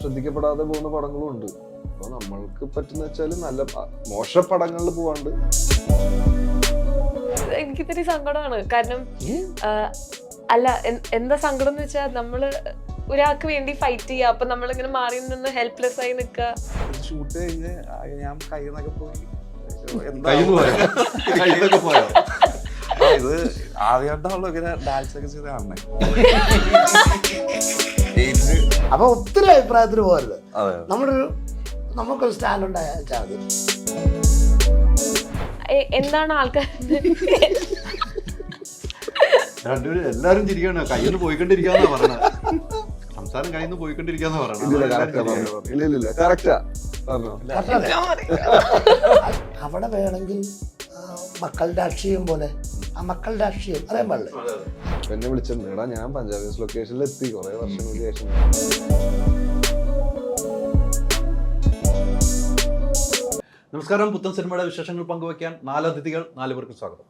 ശ്രദ്ധിക്കപ്പെടാതെ പോകുന്ന പടങ്ങളും ഉണ്ട്. അപ്പൊ നമ്മൾക്ക് പറ്റുന്ന വെച്ചാൽ നല്ല മോശ പടങ്ങളിൽ പോവാണ്ട്. എനിക്ക് ഇത്തിരി സങ്കടമാണ്. കാരണം അല്ല, എന്താ സങ്കടം എന്ന് വെച്ചാൽ നമ്മള് ഒരാൾക്ക് വേണ്ടി ഫൈറ്റ് ചെയ്യുക, അപ്പൊ നമ്മളിങ്ങനെ മാറി നിന്ന് ഹെൽപ്ലെസ് ആയി നിൽക്കുക. ഷൂട്ട് കഴിഞ്ഞ് ഞാൻ കയ്യിന്നൊക്കെ പോയി ഇത് ആദ്യമായിട്ടാണല്ലോ ഇങ്ങനെ ഡാൻസ് ഒക്കെ ചെയ്ത് കാണണേ. അപ്പൊ ഒത്തിരി അഭിപ്രായത്തിന് പോകരുത്. നമുക്കൊരു സ്റ്റാൻഡ് ഉണ്ടായാൽ മതി. എന്താണ് ആൾക്കാർ രണ്ടുപേരും എല്ലാരും ചിരിക്കാണ്. കയ്യിൽ നിന്ന് പോയിക്കൊണ്ടിരിക്കാന്നാ പറയണത്. സംസാരം കയ്യിൽ നിന്ന് പോയിക്കൊണ്ടിരിക്കാന്നാ പറയണത്. അവിടെ വേണമെങ്കിൽ മക്കളുടെ അക്ഷയം പോലെ ആ മക്കളുടെ അക്ഷയം അറിയാൻ പാടില്ലേ. എന്നെ വിളിച്ചിട്ടുണ്ട്, എടാ ഞാൻ പഞ്ചാബീസ് ലൊക്കേഷനിൽ എത്തി കുറെ വർഷങ്ങൾക്ക് ശേഷം. നമസ്കാരം. പുത്തൻ സിനിമയുടെ വിശേഷങ്ങൾ പങ്കുവയ്ക്കാൻ 4 അതിഥികൾ, 4 പേർക്ക് സ്വാഗതം.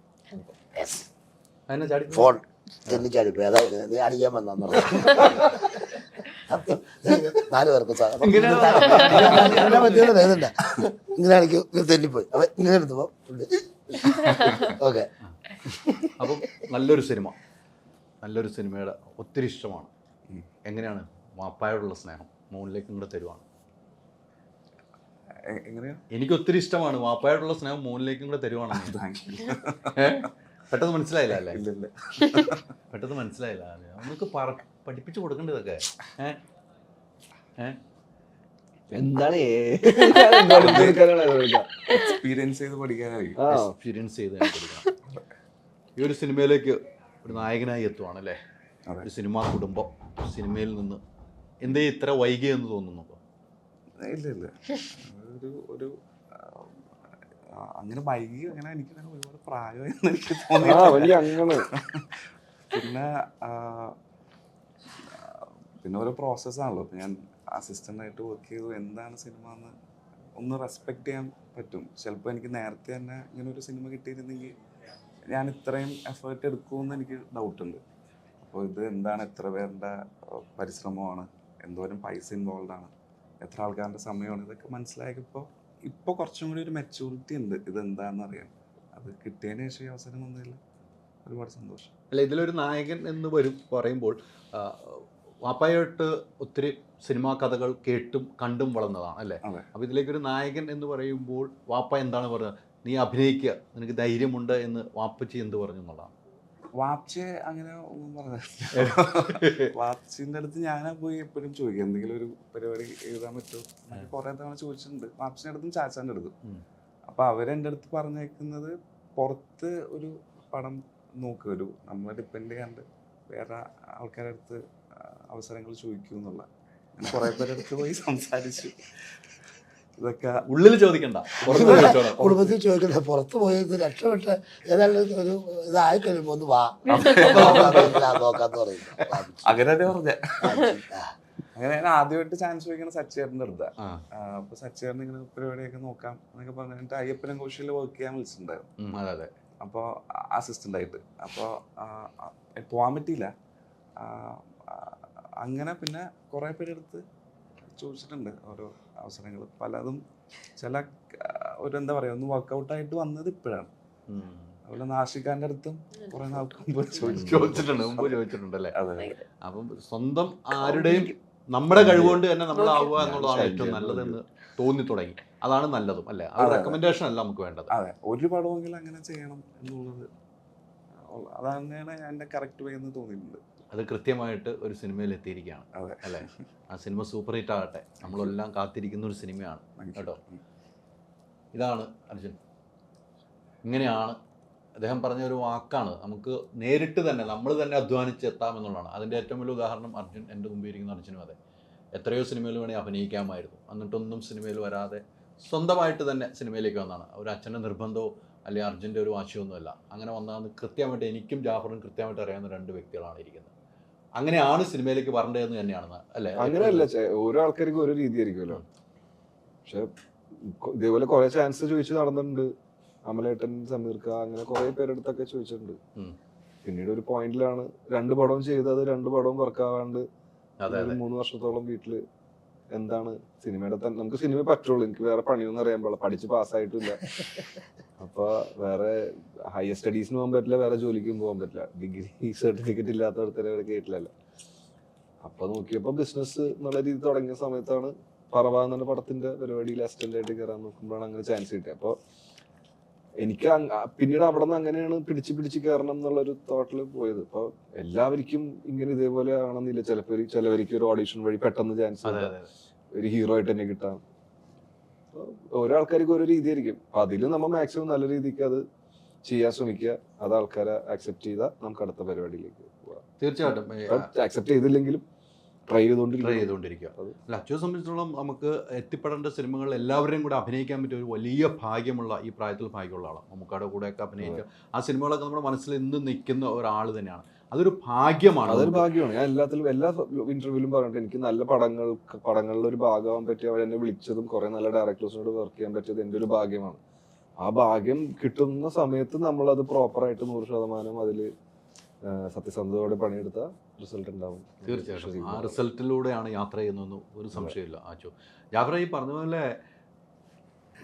അതിനെ ചാടി ഫോൺ ചെന്നിച്ചാടിപ്പോയി, അതായത് അടിക്കാൻ വന്നു. സത്യം 4 പേർക്ക് സ്വാഗതം. പറ്റിയതല്ല, ഇങ്ങനെ അടിക്കും തെന്നിപ്പോയി. അപ്പൊ ഇങ്ങനെ എടുത്തപ്പോ ഓക്കെ. അപ്പം നല്ലൊരു സിനിമയുടെ ഒത്തിരി ഇഷ്ടമാണ്. എങ്ങനെയാണ് വാപ്പായോടുള്ള സ്നേഹം മോനിലേക്ക് ഇങ്ങോട്ട് തരുവാണ്? എനിക്ക് ഒത്തിരി ഇഷ്ടമാണ്, വാപ്പായോടുള്ള സ്നേഹം മോനിലേക്കും കൂടെ തരുവാണ്. പെട്ടെന്ന് മനസ്സിലായില്ല അല്ലേ? പെട്ടെന്ന് മനസ്സിലായില്ല. നമുക്ക് പഠിപ്പിച്ചു കൊടുക്കേണ്ടതൊക്കെ എന്താണ് എക്സ്പീരിയൻസ് ചെയ്ത് പഠിക്കാനായി. എക്സ്പീരിയൻസ് ചെയ്ത് പഠിക്കണം. ഈ ഒരു സിനിമയിലേക്ക് ഒരു നായകനായി എത്തുവാണ് അല്ലേ? ഒരു സിനിമാ കുടുംബം. സിനിമയിൽ നിന്ന് എന്തേ ഇത്ര വൈകിയെന്ന് തോന്നുന്നു? ഇല്ല ഒരു അങ്ങനെ വൈകി അങ്ങനെ എനിക്ക് ഒരുപാട് പ്രായമായെന്ന് എനിക്ക് തോന്നി. പിന്നെ ഓരോ പ്രോസസ്സാണല്ലോ. ഇപ്പം ഞാൻ അസിസ്റ്റൻ്റായിട്ട് വർക്ക് ചെയ്തു. എന്താണ് സിനിമ എന്ന് ഒന്ന് റെസ്പെക്റ്റ് ചെയ്യാൻ പറ്റും. ചിലപ്പോൾ എനിക്ക് നേരത്തെ തന്നെ ഇങ്ങനെ ഒരു സിനിമ കിട്ടിയിരുന്നെങ്കിൽ ഞാൻ ഇത്രയും എഫേർട്ട് എടുക്കുമെന്ന് എനിക്ക് ഡൗട്ടുണ്ട്. അപ്പോൾ ഇത് എന്താണ്, എത്ര പേരുടെ പരിശ്രമമാണ്, എന്തോരം പൈസ ഇൻവോൾവ് ആണ്, എത്ര ആൾക്കാരുടെ സമയമാണ്, ഇതൊക്കെ മനസ്സിലാക്കിയപ്പോൾ ഇപ്പോൾ കുറച്ചും കൂടി ഒരു മെച്യൂരിറ്റി ഉണ്ട് ഇതെന്താണെന്ന് അറിയാൻ. അത് കിട്ടിയതിന് ശേഷം ഈ അവസരം വന്നതിൽ ഒരുപാട് സന്തോഷം. അല്ല, ഇതിലൊരു നായകൻ എന്ന് പറയുമ്പോൾ വാപ്പായിട്ട് ഒത്തിരി സിനിമാ കഥകൾ കേട്ടും കണ്ടും വളർന്നതാണ് അല്ലേ? അപ്പോൾ ഇതിലേക്കൊരു നായകൻ എന്ന് പറയുമ്പോൾ വാപ്പ എന്താണ് പറയുക? നീ അഭിനയിക്കുക, നിനക്ക് ധൈര്യമുണ്ട് എന്ന് വാപ്പച്ചി എന്ത് പറഞ്ഞു എന്നുള്ളതാണ്. വാപ്ചി അങ്ങനെ ഒന്നും പറഞ്ഞില്ല. വാപ്ചിൻ്റെ അടുത്ത് ഞാനാ പോയി എപ്പോഴും ചോദിക്കുക, എന്തെങ്കിലും ഒരു പരിപാടി എഴുതാൻ പറ്റുമോ എന്നൊക്കെ കുറേ തവണ ചോദിച്ചിട്ടുണ്ട്. വാപ്ചിൻ്റെ അടുത്തും ചാച്ചാൻ്റെ അടുത്തും. അപ്പോൾ അവരെൻ്റെ അടുത്ത് പറഞ്ഞേക്കുന്നത് പുറത്ത് ഒരു പടം നോക്കുക, ഒരു നമ്മളെ ഡിപ്പെൻഡ് ചെയ്യാണ്ട് വേറെ ആൾക്കാരുടെ അടുത്ത് അവസരങ്ങൾ ചോദിക്കൂ എന്നുള്ള. ഞാൻ കുറേ പേരുടെ അടുത്ത് പോയി സംസാരിച്ചു. ഇതൊക്കെ ഉള്ളിൽ ചോദിക്കണ്ട, കുടുംബത്തിൽ ചോദിക്കണ്ട, പുറത്ത് പോയി രക്ഷപ്പെട്ട് ഏതായാലും ഒരു ഇതായി കഴിയുമ്പോ ഒന്ന് വാ നോക്കാന്ന് പറയും. അങ്ങനെ തന്നെ പറഞ്ഞ. അങ്ങനെ ഞാൻ ആദ്യമായിട്ട് ചാൻസ് ചോദിക്കണ സച്ചേറിൻ്റെ അടുത്താണ്. അപ്പൊ സച്ചേറിന് ഇങ്ങനെ പരിപാടിയൊക്കെ നോക്കാം എന്നൊക്കെ പറഞ്ഞിട്ട് അയ്യപ്പനും കോശിയിൽ വർക്ക് ചെയ്യാൻ വിളിച്ചിട്ടുണ്ടായിരുന്നു. അപ്പോൾ അസിസ്റ്റന്റ് ആയിട്ട്. അപ്പോൾ പോകാൻ പറ്റിയില്ല. അങ്ങനെ പിന്നെ കുറേ പേരെടുത്ത് ചോദിച്ചിട്ടുണ്ട് ഓരോ അവസരങ്ങൾ. പലതും ചില ഒരു എന്താ പറയുക ഒന്ന് വർക്കൗട്ടായിട്ട് വന്നത് ഇപ്പോഴാണ്. അതുപോലെ നാഷിഖാന്റെ അടുത്തും കുറെ നാൾക്ക് മുമ്പ് ചോദിച്ചിട്ടുണ്ടല്ലേ? അപ്പം സ്വന്തം ആരുടെയും നമ്മുടെ കഴിവുകൊണ്ട് തന്നെ നമ്മളാവുക എന്നുള്ളതാണ് ഏറ്റവും നല്ലതെന്ന് തോന്നി തുടങ്ങി. അതാണ് നല്ലതും അല്ലേ? ആ റെക്കമെൻഡേഷൻ അല്ല നമുക്ക് വേണ്ടത്. അതെ, ഒരു പടമെങ്കിലും അങ്ങനെ ചെയ്യണം എന്നുള്ളത് അതാണ് എൻ്റെ കറക്റ്റ് വേ എന്ന് തോന്നിയിട്ടുണ്ട്. അത് കൃത്യമായിട്ട് ഒരു സിനിമയിൽ എത്തിയിരിക്കുകയാണ് അല്ലേ? ആ സിനിമ സൂപ്പർ ഹിറ്റ് ആകട്ടെ, നമ്മളെല്ലാം കാത്തിരിക്കുന്ന ഒരു സിനിമയാണ് കേട്ടോ. ഇതാണ് അർജുൻ, ഇങ്ങനെയാണ് അദ്ദേഹം പറഞ്ഞ ഒരു വാക്കാണ്. നമുക്ക് നേരിട്ട് തന്നെ നമ്മൾ തന്നെ അധ്വാനിച്ച് എത്താമെന്നുള്ളതാണ് അതിൻ്റെ ഏറ്റവും വലിയ ഉദാഹരണം. അർജുൻ എൻ്റെ മുമ്പിൽ ഇരിക്കുന്ന അർജുനും അതെ, എത്രയോ സിനിമയിൽ വേണമെങ്കിൽ അഭിനയിക്കാമായിരുന്നു, എന്നിട്ടൊന്നും സിനിമയിൽ വരാതെ സ്വന്തമായിട്ട് തന്നെ സിനിമയിലേക്ക് വന്നതാണ്. ഒരു അച്ഛൻ്റെ നിർബന്ധമോ അല്ലെങ്കിൽ അർജുൻ്റെ ഒരു വാശിയൊന്നുമല്ല, അങ്ങനെ വന്നതെന്ന് കൃത്യമായിട്ട് എനിക്കും ജാഫറിനും കൃത്യമായിട്ട് അറിയാവുന്ന 2 വ്യക്തികളാണ് ഇരിക്കുന്നത്. അങ്ങനെയാണ് സിനിമയിലേക്ക് വരേണ്ടതെന്ന് തന്നെയാണ് അല്ലേ? അങ്ങനെയല്ല, ഓരോ ആൾക്കാർക്കും ഓരോ രീതി ആയിരിക്കുമല്ലോ. പക്ഷെ ഇതേപോലെ കുറെ ചാൻസ് ചോദിച്ചു നടന്നിട്ടുണ്ട്. അമലേട്ടൻ, സമീർക്ക, അങ്ങനെ കുറെ പേരെടുത്തൊക്കെ ചോദിച്ചിട്ടുണ്ട്. പിന്നീട് ഒരു പോയിന്റിലാണ് 2 പടവും ചെയ്തത്, 2 പടവും വർക്കാവാണ്ട് 3 വർഷത്തോളം വീട്ടില് എന്താണ് സിനിമയുടെ തന്നെ നമുക്ക് സിനിമ പറ്റുള്ളൂ, എനിക്ക് വേറെ പണിയൊന്നും അറിയാൻ പാടില്ല, പഠിച്ച് പാസ്സായിട്ടില്ല. അപ്പൊ വേറെ ഹയർ സ്റ്റഡീസിന് പോകാൻ പറ്റില്ല, വേറെ ജോലിക്കും പോകാൻ പറ്റില്ല, ഡിഗ്രി സർട്ടിഫിക്കറ്റ് ഇല്ലാത്തവർക്ക് കേട്ടില്ലല്ലോ. അപ്പൊ നോക്കിയപ്പോ ബിസിനസ് എന്നുള്ള രീതി തുടങ്ങിയ സമയത്താണ് പറവ എന്ന പടത്തിന്റെ പരിപാടിയിൽ അസിസ്റ്റന്റ് ആയിട്ട് കയറാൻ നോക്കുമ്പോഴാണ് അങ്ങനെ ചാൻസ് കിട്ടിയത്. അപ്പൊ എനിക്ക് പിന്നീട് അവിടെ നിന്ന് അങ്ങനെയാണ് പിടിച്ച് കയറണം എന്നുള്ളൊരു തോട്ടിൽ പോയത്. അപ്പൊ എല്ലാവർക്കും ഇങ്ങനെ ഇതേപോലെ ആണെന്നില്ല, ചിലവർക്ക് ഒരു ഓഡിഷൻ വഴി പെട്ടെന്ന് ചാൻസ് ഒരു ഹീറോ ആയിട്ട് തന്നെ കിട്ടാം. ഓരോ ആൾക്കാർക്ക് ഓരോ രീതിയായിരിക്കും. അപ്പൊ അതിൽ നമ്മൾ മാക്സിമം നല്ല രീതിക്ക് അത് ചെയ്യാൻ ശ്രമിക്കുക, അത് ആൾക്കാരെ അക്സെപ്റ്റ് ചെയ്താൽ നമുക്ക് അടുത്ത പരിപാടിയിലേക്ക് പോവാം. തീർച്ചയായിട്ടും അക്സെപ്റ്റ് ചെയ്തില്ലെങ്കിലും ട്രൈ ചെയ്തുകൊണ്ടിരിക്കുക. അല്ല, അച്ചുവിനെ സംബന്ധിച്ചിടത്തോളം നമുക്ക് എത്തിപ്പെടേണ്ട സിനിമകളിൽ എല്ലാവരെയും കൂടെ അഭിനയിക്കാൻ പറ്റിയ ഒരു വലിയ ഭാഗ്യമുള്ള, ഈ പ്രായത്തിൽ ഭാഗ്യമുള്ള ആളാണ്. മമ്മൂക്കയുടെ കൂടെയൊക്കെ അഭിനയിക്കുക, ആ സിനിമകളൊക്കെ നമ്മുടെ മനസ്സിൽ ഇന്ന് നിൽക്കുന്ന ഒരാൾ തന്നെയാണ്. അതൊരു ഭാഗ്യമാണ്. അതൊരു ഭാഗ്യമാണ്. ഞാൻ എല്ലാ ഇന്റർവ്യൂവിലും പറഞ്ഞിട്ട് എനിക്ക് നല്ല പടങ്ങളിൽ ഒരു ഭാഗമാകാൻ പറ്റി, അവരെന്നെ വിളിച്ചതും കുറെ നല്ല ഡയറക്ടേഴ്സിനോട് വർക്ക് ചെയ്യാൻ പറ്റിയത് എൻ്റെ ഒരു ഭാഗ്യമാണ്. ആ ഭാഗ്യം കിട്ടുന്ന സമയത്ത് നമ്മളത് പ്രോപ്പറായിട്ട് 100% അതിൽ സത്യസന്ധതയോടെ പണിയെടുത്ത റിസൾട്ട് ഉണ്ടാവും. തീർച്ചയായിട്ടും ആ റിസൾട്ടിലൂടെയാണ് യാത്ര ചെയ്യുന്നതെന്ന് ഒരു സംശയമില്ല. ആച്ചു ജാഫർ ഈ പറഞ്ഞ പോലെ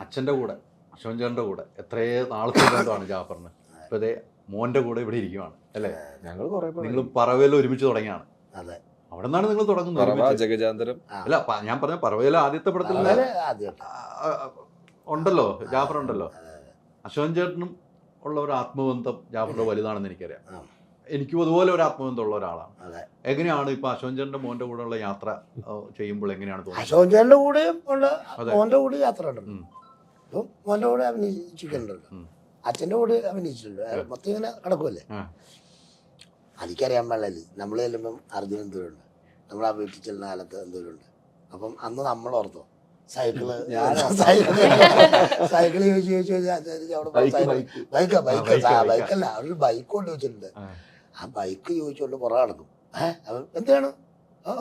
അച്ഛൻ്റെ കൂടെ, അശോകൻ ചേട്ടൻ്റെ കൂടെ എത്രയോ നാളത്തെ ബന്ധമാണ് ജാഫറിന്. ഇപ്പൊ ഇതേ മോൻ്റെ കൂടെ ഇവിടെ ഇരിക്കുവാണ് അല്ലേ? നിങ്ങൾ പറവയിൽ ഒരുമിച്ച് തുടങ്ങിയാണ്. അവിടെ നിന്നാണ് നിങ്ങൾ തുടങ്ങുന്നത്. ജഗജാന്തരം അല്ല, ഞാൻ പറഞ്ഞ പറവയിലെ ആദ്യത്തെ പടത്തിൽ ഉണ്ടല്ലോ, ജാഫർ ഉണ്ടല്ലോ. അശോകൻ ചേട്ടനും ഉള്ള ഒരു ആത്മബന്ധം ജാഫറിന്റെ വലുതാണെന്ന് എനിക്കറിയാം. എനിക്കും അതുപോലെ ഒരു ആത്മബന്ധമുള്ള ഒരാളാണ്. എങ്ങനെയാണ് ഇപ്പൊ അശോകൻ ചേട്ടന്റെ മോന്റെ കൂടെ ഉള്ള യാത്ര ചെയ്യുമ്പോൾ എങ്ങനെയാണ് തോന്നുന്നത്? അശോകൻ ചേട്ടന്റെ കൂടെയും മോന്റെ കൂടെ യാത്ര ഉണ്ടല്ലോ. ഇപ്പം മോന്റെ കൂടെ അഭിനയിച്ചിട്ടുണ്ടല്ലോ, അച്ഛൻ്റെ കൂടെ അഭിനയിച്ചിട്ടുണ്ട്. മൊത്തം ഇങ്ങനെ കിടക്കുമല്ലേ. എനിക്കറിയാൻ പാടില്ല, നമ്മൾ ചെല്ലുമ്പം അർജുൻ എന്തോരുണ്ട്, നമ്മൾ ആ വീട്ടിൽ ചെല്ലുന്ന കാലത്ത് എന്തോരുണ്ട്. അപ്പം അന്ന് നമ്മൾ ഓർത്തോ സൈക്കിള് ചോദിച്ചു ബൈക്കല്ല, അവര് ബൈക്ക് കൊണ്ട് വെച്ചിട്ടുണ്ട്. ആ ബൈക്ക് ചോദിച്ചുകൊണ്ട് പുറകെ നടക്കും. എന്താണ്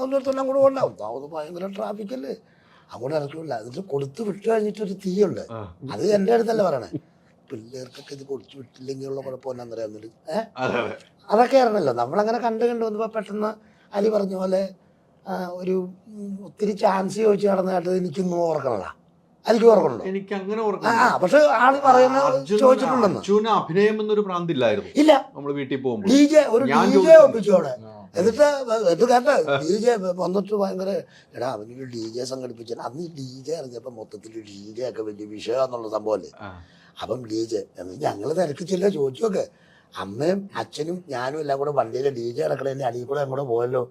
ഒന്നിടത്തെല്ലാം കൂടെ ഉണ്ടാവും. അത് ഭയങ്കര ട്രാഫിക്കല്ലേ, അങ്ങോട്ട് ഇറക്കില്ല. എന്നിട്ട് കൊടുത്ത് വിട്ട് കഴിഞ്ഞിട്ടൊരു തീയുണ്ട്. അത് എൻ്റെ അടുത്തല്ല പറയണേ, പിള്ളേർക്കൊക്കെ ഇത് കൊടുത്തു വിട്ടില്ലെങ്കിലുള്ള കുഴപ്പമില്ലെന്നറിയാവുന്നത്. അതൊക്കെ ആയിരുന്നല്ലോ നമ്മളങ്ങനെ കണ്ടു വന്നപ്പോൾ പെട്ടെന്ന് അലി പറഞ്ഞ പോലെ ഒരു ഒത്തിരി ചാൻസ് ചോദിച്ചു നടന്നായിട്ട് എനിക്കൊന്നും ഓർക്കണല്ല. എനിക്ക് ഓർക്കണല്ലോ, എനിക്ക് അങ്ങനെ പക്ഷെ ആള് പറയുന്ന ചോദിച്ചിട്ടുണ്ടെന്ന്. അഭിനയം എന്നൊരു ഭ്രാന്തില്ലായിരുന്നു. ഇല്ല, നമ്മള് വീട്ടിൽ പോകുമ്പോൾ DJ ഒപ്പിച്ചോടെ. എന്നിട്ട് ഇത് കേട്ട DJ വന്നിട്ട് ഭയങ്കര എടാ അവനൊരു DJ സംഘടിപ്പിച്ചാൽ അന്ന് ഈ DJ അറിഞ്ഞപ്പോ മൊത്തത്തിൽ DJ ഒക്കെ വലിയ വിഷയമാന്നുള്ള സംഭവമല്ലേ. അപ്പം DJ ഞങ്ങള് തിരക്കിച്ചില്ല, ചോദിച്ചോക്കെ. അമ്മയും അച്ഛനും ഞാനും എല്ലാം കൂടെ വണ്ടിയിലെ DJ അടക്കണേന്റെ അടിയിൽ കൂടെ അങ്ങോട്ട് പോയല്ലോ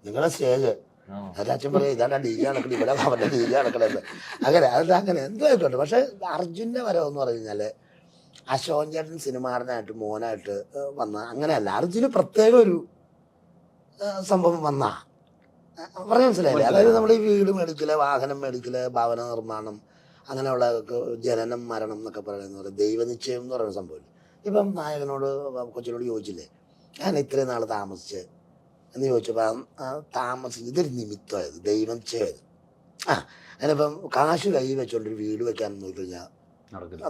നിങ്ങളെ സ്റ്റേജ്. എന്നിട്ട് അച്ഛൻ പറയും ഇതാണ്ടാ DJ അടക്കണേ, ഇവിടെ അവൻ്റെ DJ അടക്കണേന്ന്. അങ്ങനെ അങ്ങനെ എന്തോ ആയിക്കോട്ടെ. പക്ഷെ അർജുൻ്റെ വരവെന്ന് പറഞ്ഞു കഴിഞ്ഞാല് അശോകൻ ചേട്ടൻ സിനിമാടനായിട്ട് മോനായിട്ട് വന്ന അങ്ങനെയല്ല, അർജുന് പ്രത്യേക ഒരു സംഭവം വന്നാ പറഞ്ഞ മനസ്സിലായില്ലേ. അതായത് നമ്മൾ ഈ വീട് മേടിക്കല്, വാഹനം മേടിക്കല്, ഭവന നിർമ്മാണം, അങ്ങനെയുള്ള ജനനം മരണം എന്നൊക്കെ പറയുന്ന പോലെ ദൈവനിശ്ചയം എന്ന് പറയുന്ന സംഭവം. ഇപ്പം നായകനോട് കൊച്ചിനോട് ചോദിച്ചില്ലേ ഞാൻ ഇത്രയും നാൾ താമസിച്ച് എന്ന് ചോദിച്ചപ്പോൾ താമസിച്ച് ഇതൊരു നിമിത്തമായത്, ദൈവം ചെയ്ത്. അങ്ങനിപ്പം കാശ് കൈ വെച്ചോണ്ടൊരു വീട് വെക്കാനെന്ന് നോക്കി കഴിഞ്ഞാൽ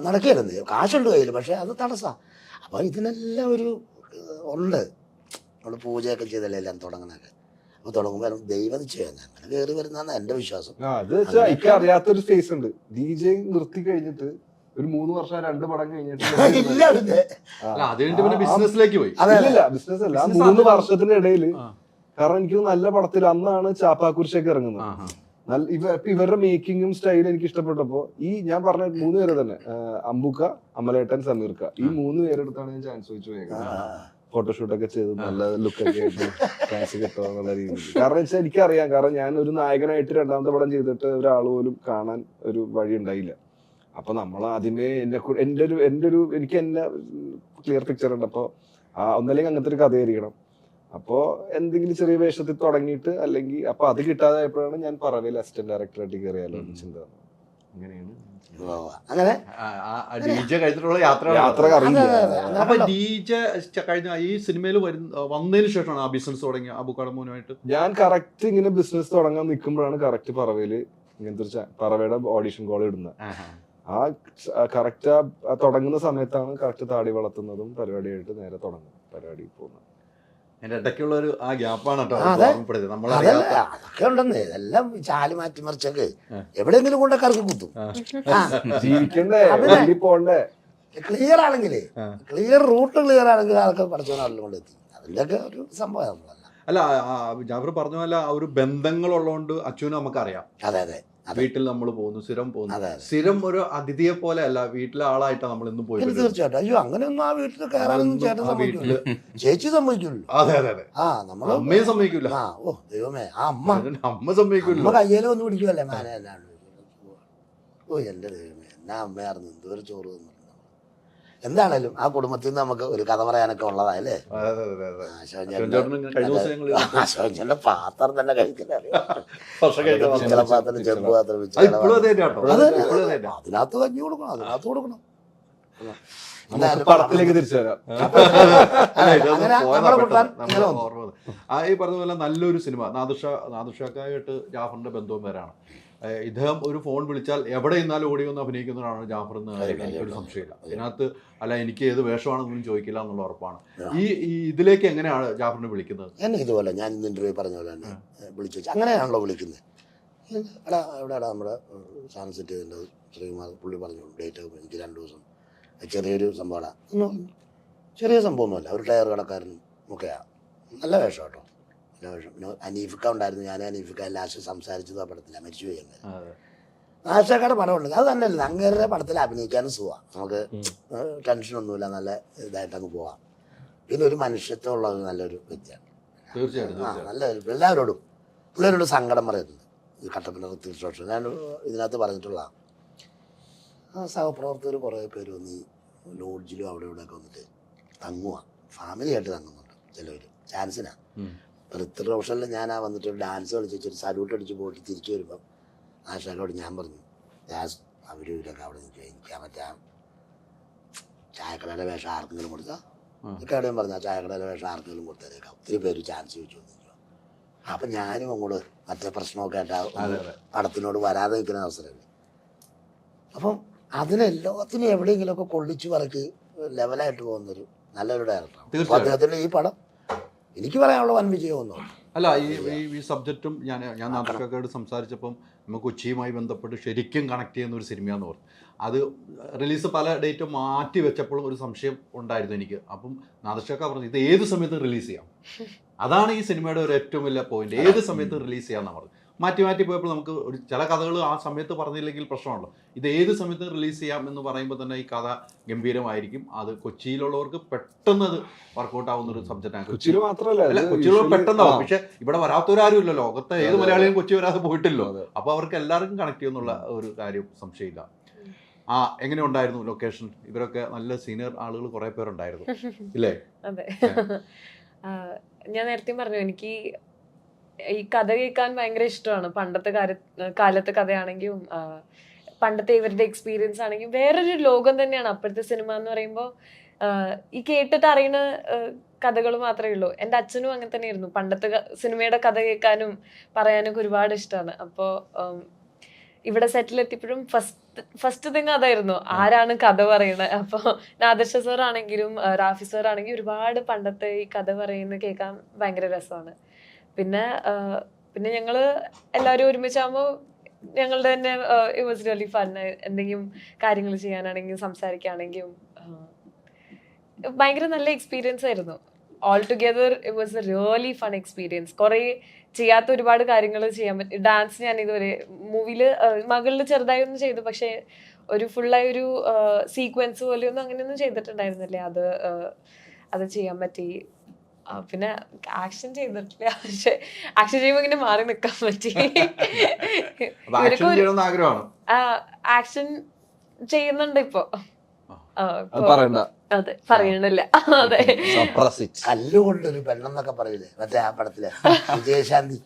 നടക്കുകയായിരുന്നു. കാശുണ്ട് കയ്യിൽ, പക്ഷെ അത് തടസ്സമാണ്. അപ്പോൾ ഇതിനെല്ലാം ഒരു ഉണ്ട്. നമ്മൾ പൂജയൊക്കെ ചെയ്തല്ലേ എല്ലാം തുടങ്ങണൊക്കെ. അപ്പോൾ തുടങ്ങുമ്പോൾ ദൈവം ചെയ്യാൻ അങ്ങനെ കയറി വരുന്നതാണ് എൻ്റെ വിശ്വാസം. എനിക്ക് അറിയാത്തൊരു സ്പേസ് ഉണ്ട്. DJ നിർത്തി കഴിഞ്ഞിട്ട് ഒരു 3 വർഷം 2 പടം കഴിഞ്ഞിട്ട് ബിസിനസ്സിലേക്ക് പോയി. ബിസിനസ് അല്ല, 3 വർഷത്തിനിടയിൽ. കാരണം എനിക്ക് നല്ല പടത്തിൽ അന്നാണ് ചാപ്പാക്കുരിശൊക്കെ ഇറങ്ങുന്നത്. ഇവരുടെ മേക്കിങ്ങും സ്റ്റൈലും എനിക്ക് ഇഷ്ടപ്പെട്ടപ്പോ ഈ ഞാൻ പറഞ്ഞ 3 പേര് തന്നെ, അമ്പുക്ക, അമലേട്ടൻ, സമീർക്ക, ഈ 3 പേരെടുത്താണ് ഞാൻ ചാൻസ് ചോദിച്ചു പോയത്. ഫോട്ടോഷൂട്ടൊക്കെ ചെയ്ത് നല്ല ലുക്കൊക്കെ ആയിട്ട് ചാൻസ് കിട്ടുക എന്നുള്ള രീതിയിൽ. കാരണം വെച്ചാൽ എനിക്കറിയാം, കാരണം ഞാൻ ഒരു നായകനായിട്ട് 2ാമത്തെ പടം ചെയ്തിട്ട് ഒരാൾ പോലും കാണാൻ ഒരു വഴി ഉണ്ടായില്ല. അപ്പൊ നമ്മൾ ആദ്യമേ എൻ്റെ ഒരു എനിക്ക് എന്നെ ക്ലിയർ പിക്ചർ ഉണ്ട്. അപ്പൊ ഒന്നല്ലെങ്കിൽ അങ്ങനത്തെ ഒരു കഥയായിരിക്കണം. അപ്പോ എന്തെങ്കിലും ചെറിയ വേഷത്തിൽ തുടങ്ങിയിട്ട് അല്ലെങ്കിൽ അപ്പൊ അത് കിട്ടാതായപ്പോഴാണ് ഞാൻ പറവയിൽ അസിസ്റ്റന്റ് ഡയറക്ടറായിട്ട് കയറിയാലോ ചിന്ത. അങ്ങനെയാണ് യാത്ര അപ്പൊ DJ കഴിഞ്ഞ ഈ സിനിമയിൽ വന്നതിന് ശേഷമാണ് ആ ബിസിനസ് തുടങ്ങിയ അബുക്കടമോനുമായിട്ട്. ഞാൻ കറക്റ്റ് ഇങ്ങനെ ബിസിനസ് തുടങ്ങാൻ നിൽക്കുമ്പോഴാണ് കറക്റ്റ് പറവയില് ഇങ്ങനത്തെ പറവയുടെ ഓഡിഷൻ കോൾ ഇടുന്നത്. ആ കറക്റ്റ് തുടങ്ങുന്ന സമയത്താണ് കറക്റ്റ് താടി വളർത്തുന്നതും പരിപാടിയായിട്ട് നേരെ തുടങ്ങുന്നത്, പരിപാടി പോകുന്നത്. അതിന്റെ ഇടയ്ക്കുള്ള ഒരു ആ ഗ്യാപ്പാണ് കേട്ടോ അതെ. ഓർമ്മപ്പെടുത്തിയത്. അതല്ല നമ്മളറിയാത്ത അതൊക്കെ ഉണ്ടെന്ന് ഇതെല്ലാം ചാല് മാറ്റി മറിച്ചൊക്കെ എവിടെയെങ്കിലും കൊണ്ട് കറക്കി കുത്തും. ജീവിക്കണ്ടേ, അതിനെ- വണ്ടി പോണ്ടേ. ക്ലിയർ ആണെങ്കിലേ ക്ലിയർ റൂട്ട് ക്ലിയർ ആണെങ്കിൽ അതൊക്കെ പഠിച്ച നാട്ടിൽ കൊണ്ടെത്തി. അതിൻ്റെയൊക്കെ ഒരു സംഭവം നമ്മളല്ല. അല്ല ജാഫർ പറഞ്ഞ പോലെ ആ ഒരു ബന്ധങ്ങളുള്ളതുകൊണ്ട് അച്ഛനും നമുക്കറിയാം. അതെ അതെ അതെ വീട്ടിൽ നമ്മൾ പോകുന്നു, സ്ഥിരം പോകുന്നു. അതെ. സ്ഥിരം ഒരു അതിഥിയെ പോലെ അല്ല, വീട്ടിലെ ആളായിട്ടാണ് നമ്മൾ ഇന്നും പോയി പിന്നെ തീർച്ചയായിട്ടും അയ്യോ അങ്ങനെയൊന്നും ആ വീട്ടിൽ കയറാനൊന്നും ചേട്ടൻ ആ വീട്ടില് സമ്മതിക്കില്ല, ചേച്ചി സമ്മതിക്കുള്ളൂ. അതെ അതെ അതെ ആ നമ്മള് അമ്മയും സമ്മതിക്കൂല, ആ ഓ ദൈവമേ ആ അമ്മ അമ്മ സമ്മതിക്കൂല. അമ്മ കയ്യേലും ഒന്ന് പിടിക്കുമല്ലേ മാന അല്ലാണ്ട്. ഓ എൻ്റെ ദൈവമേ എന്നാ അമ്മയായിരുന്നു എന്തോരം ചോറ് തന്നു. എന്താണേലും ആ കുടുംബത്തിൽ നിന്ന് നമുക്ക് ഒരു കഥ പറയാനൊക്കെ ഉള്ളതായല്ലേ. അതെ അതെ അതെ അതെ. അശ്വൻ ചേട്ടന് കഴിഞ്ഞ ദിവസം ഞങ്ങള് അശോചന്റെ പാത്രം തന്നെ കഴിക്കില്ല, വർഷമായിട്ട് വന്നത്. പാത്രം ചെറുപ്പ് പാത്രം വെച്ച് അത് ഇപ്പോഴും അതേ കേട്ടോ, അത് ഇപ്പോഴും അതേ. അതിനകത്ത് കഞ്ഞി കൊടുക്കണം, അതിനകത്ത് കൊടുക്കണം. നമുക്ക് പടത്തിലേക്ക് തിരിച്ചു വരാം. അല്ല, ഇതൊന്ന് അങ്ങനെ പോയതാ നമ്മളെ പെട്ടെന്ന്. കൂട്ടാൻ നമ്മള് ഇങ്ങനെ വന്നു. ഓർമ്മ വന്നു. ഈ പറഞ്ഞ പോലെ നല്ലൊരു സിനിമ നാദുഷാക്കായിട്ട് ജാഫറിന്റെ ബന്ധവും പേരാണ്. ഇദ്ദേഹം ഒരു ഫോൺ വിളിച്ചാൽ എവിടെ ഇന്നാലും ഓടി വന്ന് അഭിനയിക്കുന്നതാണ് ജാഫർ എന്ന് എനിക്കൊരു സംശയമില്ല. ഇതിനകത്ത് അല്ല എനിക്ക് ഏത് വേഷമാണെന്നൊന്നും ചോദിക്കില്ല എന്നുള്ള ഉറപ്പാണ്. ഈ ഇതിലേക്ക് എങ്ങനെയാണ് ജാഫറിനെ വിളിക്കുന്നത്? എന്നെ ഇതുപോലെ ഞാൻ ഇന്ന് ഇന്റർവ്യൂ പറഞ്ഞ പോലെ തന്നെ വിളിച്ചു വെച്ചാൽ അങ്ങനെയാണല്ലോ വിളിക്കുന്നത്. എടാ എവിടെയാടാ നമ്മുടെ സാധനം സെറ്റ് ചെയ്തേണ്ടത് ശ്രീകുമാർ പുള്ളി പറഞ്ഞു ഡേറ്റ് എനിക്ക് 2 ദിവസം ചെറിയൊരു സംഭവമാണ്. ചെറിയ സംഭവമൊന്നുമല്ല, ഒരു ടയർ കടക്കാരനും ഒക്കെയാണ്. നല്ല വേഷം കേട്ടോ, നല്ല വേഷം. പിന്നെ അനീഫിക്ക ഉണ്ടായിരുന്നു, ഞാൻ അനീഫിക്ക ലാസ്റ്റ് സംസാരിച്ചത് ആ പടത്തില്ല, മരിച്ചു പോയി. ആശാക്കയുടെ പടമുണ്ട്, അത് തന്നെയല്ല അങ്ങേരുടെ പടത്തിൽ അഭിനയിക്കാനും സുഖമാണ്, നമുക്ക് ടെൻഷനൊന്നുമില്ല, നല്ല ഇതായിട്ട് അങ്ങ് പോവാം. പിന്നെ ഒരു മനുഷ്യത്വം ഉള്ളത് നല്ലൊരു വ്യക്തിയാണ്. തീർച്ചയായിട്ടും നല്ല എല്ലാവരോടും പിള്ളേരോട് സങ്കടം പറയുന്നുണ്ട്. ഈ കട്ടപ്പന തീർച്ചയായിട്ടും ഞാൻ ഇതിനകത്ത് പറഞ്ഞിട്ടുള്ള സഹപ്രവർത്തകർ കുറേ പേര് വന്ന് ഈ ലോഡ്ജിലും അവിടെ ഇവിടെയൊക്കെ വന്നിട്ട് തങ്ങുക, ഫാമിലിയായിട്ട് തങ്ങുന്നുണ്ട് ചിലവർ ചാൻസിനാണ്. ഋത്തിക് റോഷനിൽ ഞാൻ ആ വന്നിട്ട് ഒരു ഡാൻസ് കളിച്ച് ഒരു സല്യൂട്ട് അടിച്ച് പോയിട്ട് തിരിച്ചു വരുമ്പം ആശാക്കോട് ഞാൻ പറഞ്ഞു അവർ ഇവരൊക്കെ അവിടെ നിൽക്കുക, എനിക്ക് മറ്റേ ചായക്കടയുടെ വേഷം ആർക്കെങ്കിലും കൊടുത്താൽ ഒക്കെ എവിടെയും പറഞ്ഞു ആ ചായക്കടയുടെ വേഷം ആർക്കെങ്കിലും കൊടുത്തേക്കാം, ഒത്തിരി പേര് ചാൻസ് ചോദിച്ചു വന്നിരിക്കുക. അപ്പം ഞാനും അങ്ങോട്ട് മറ്റേ പ്രശ്നമൊക്കെ ആയിട്ട് പടത്തിനോട് വരാതെ നിൽക്കുന്ന അവസരമില്ല. അപ്പം അതിനെല്ലാത്തിനും എവിടെയെങ്കിലുമൊക്കെ കൊള്ളിച്ചു പറക്കി ലെവലായിട്ട് പോകുന്നൊരു നല്ലൊരു ഡയറക്ടറാണ്. അപ്പോൾ അദ്ദേഹത്തിൻ്റെ ഈ പടം എനിക്ക് പറയാനുള്ള വൻ വിജയമൊന്നും അല്ല. ഈ സബ്ജക്റ്റും ഞാൻ നാദുഷാക്കയോട് സംസാരിച്ചപ്പം നമുക്ക് കൊച്ചിയുമായി ബന്ധപ്പെട്ട് ശരിക്കും കണക്ട് ചെയ്യുന്ന ഒരു സിനിമയാന്ന് പറഞ്ഞു. അത് റിലീസ് പല ഡേറ്റ് മാറ്റി വെച്ചപ്പോഴും ഒരു സംശയം ഉണ്ടായിരുന്നു എനിക്ക്. അപ്പം നാദുഷാക്ക പറഞ്ഞു ഇത് ഏത് സമയത്തും റിലീസ് ചെയ്യാം. അതാണ് ഈ സിനിമയുടെ ഒരു ഏറ്റവും വലിയ പോയിന്റ്, ഏത് സമയത്തും റിലീസ് ചെയ്യാമെന്നാണ് പറഞ്ഞു. മാറ്റി പോയപ്പോൾ നമുക്ക് ഒരു ചില കഥകൾ ആ സമയത്ത് പറഞ്ഞില്ലെങ്കിൽ പ്രശ്നമാണല്ലോ. ഇത് ഏത് സമയത്ത് റിലീസ് ചെയ്യാം എന്ന് പറയുമ്പോൾ തന്നെ ഈ കഥ ഗംഭീരമായിരിക്കും. അത് കൊച്ചിയിലുള്ളവർക്ക് പെട്ടെന്ന് അത് വർക്കൗട്ട് ആവുന്ന ഒരു സബ്ജക്റ്റാണ്. കൊച്ചിയിൽ മാത്രമല്ല, കൊച്ചിയിലുള്ള പെട്ടെന്നാവും. പക്ഷെ ഇവിടെ വരാത്തവരാരും ഇല്ലല്ലോ, ലോകത്തെ ഏത് മലയാളിയും കൊച്ചി വരാതെ പോയിട്ടില്ലോ. അപ്പൊ അവർക്ക് എല്ലാവർക്കും കണക്ട് ചെയ്യുന്നുള്ള ഒരു കാര്യം സംശയമില്ല. എങ്ങനെ ഉണ്ടായിരുന്നു ലൊക്കേഷൻ? ഇവരൊക്കെ നല്ല സീനിയർ ആളുകൾ കുറെ പേരുണ്ടായിരുന്നു ഇല്ലേ? അതെ, ഞാൻ നേരത്തെ പറഞ്ഞു എനിക്ക് ഈ കഥ കേൾക്കാൻ ഭയങ്കര ഇഷ്ടമാണ്. പണ്ടത്തെ കാലത്തെ കഥയാണെങ്കിലും പണ്ടത്തെ ഇവരുടെ എക്സ്പീരിയൻസ് ആണെങ്കിലും വേറൊരു ലോകം തന്നെയാണ് അപ്പോഴത്തെ സിനിമ എന്ന് പറയുമ്പോൾ. ഈ കേട്ടിട്ട് അറിയുന്ന കഥകൾ മാത്രമേ ഉള്ളൂ. എൻ്റെ അച്ഛനും അങ്ങനെ തന്നെയായിരുന്നു. പണ്ടത്തെ സിനിമയുടെ കഥ കേൾക്കാനും പറയാനൊക്കെ ഒരുപാട് ഇഷ്ടമാണ്. അപ്പോൾ ഇവിടെ സെറ്റിലെത്തിയപ്പോഴും ഫസ്റ്റ് തിങ് അതായിരുന്നു, ആരാണ് കഥ പറയുന്നത്. അപ്പോൾ നാദർഷ സാർ ആണെങ്കിലും റാഫി സാർ ആണെങ്കിലും ഒരുപാട് പണ്ടത്തെ ഈ കഥ പറയുന്നത് കേൾക്കാൻ ഭയങ്കര രസമാണ്. പിന്നെ ഞങ്ങൾ എല്ലാവരും ഒരുമിച്ചാകുമ്പോൾ ഞങ്ങളുടെ തന്നെ ഇറ്റ് വാസ് റിയലി ഫൺ. എന്തെങ്കിലും കാര്യങ്ങൾ ചെയ്യാനാണെങ്കിലും സംസാരിക്കുകയാണെങ്കിലും ഭയങ്കര നല്ല എക്സ്പീരിയൻസ് ആയിരുന്നു. All together it was A really fun experience. കുറേ ചെയ്യാത്ത ഒരുപാട് കാര്യങ്ങൾ ചെയ്യാൻ പറ്റും. ഡാൻസ് ഞാൻ ഇതുവരെ മൂവിയിൽ മകളിൽ ചെറുതായി ഒന്നും ചെയ്തു, പക്ഷേ ഒരു ഫുള്ളായി ഒരു സീക്വൻസ് പോലെയൊന്നും അങ്ങനെയൊന്നും ചെയ്തിട്ടുണ്ടായിരുന്നില്ലേ, അത് ചെയ്യാൻ പറ്റി. പിന്നെ ആക്ഷൻ ചെയ്തിട്ടില്ല, പക്ഷെ ആക്ഷൻ ചെയ്യുമ്പോൾ ഇങ്ങനെ മാറി നിൽക്കാൻ പറ്റി. ആക്ഷൻ ചെയ്യുന്നുണ്ട് ഇപ്പൊ. അതെ, പറയണില്ല. അതെ, കല്ലുകൊണ്ടൊരു പെണ്ണെന്നൊക്കെ പറയില്ലേ മറ്റേ ആ പടത്തിലെ വിജയശാന്തി,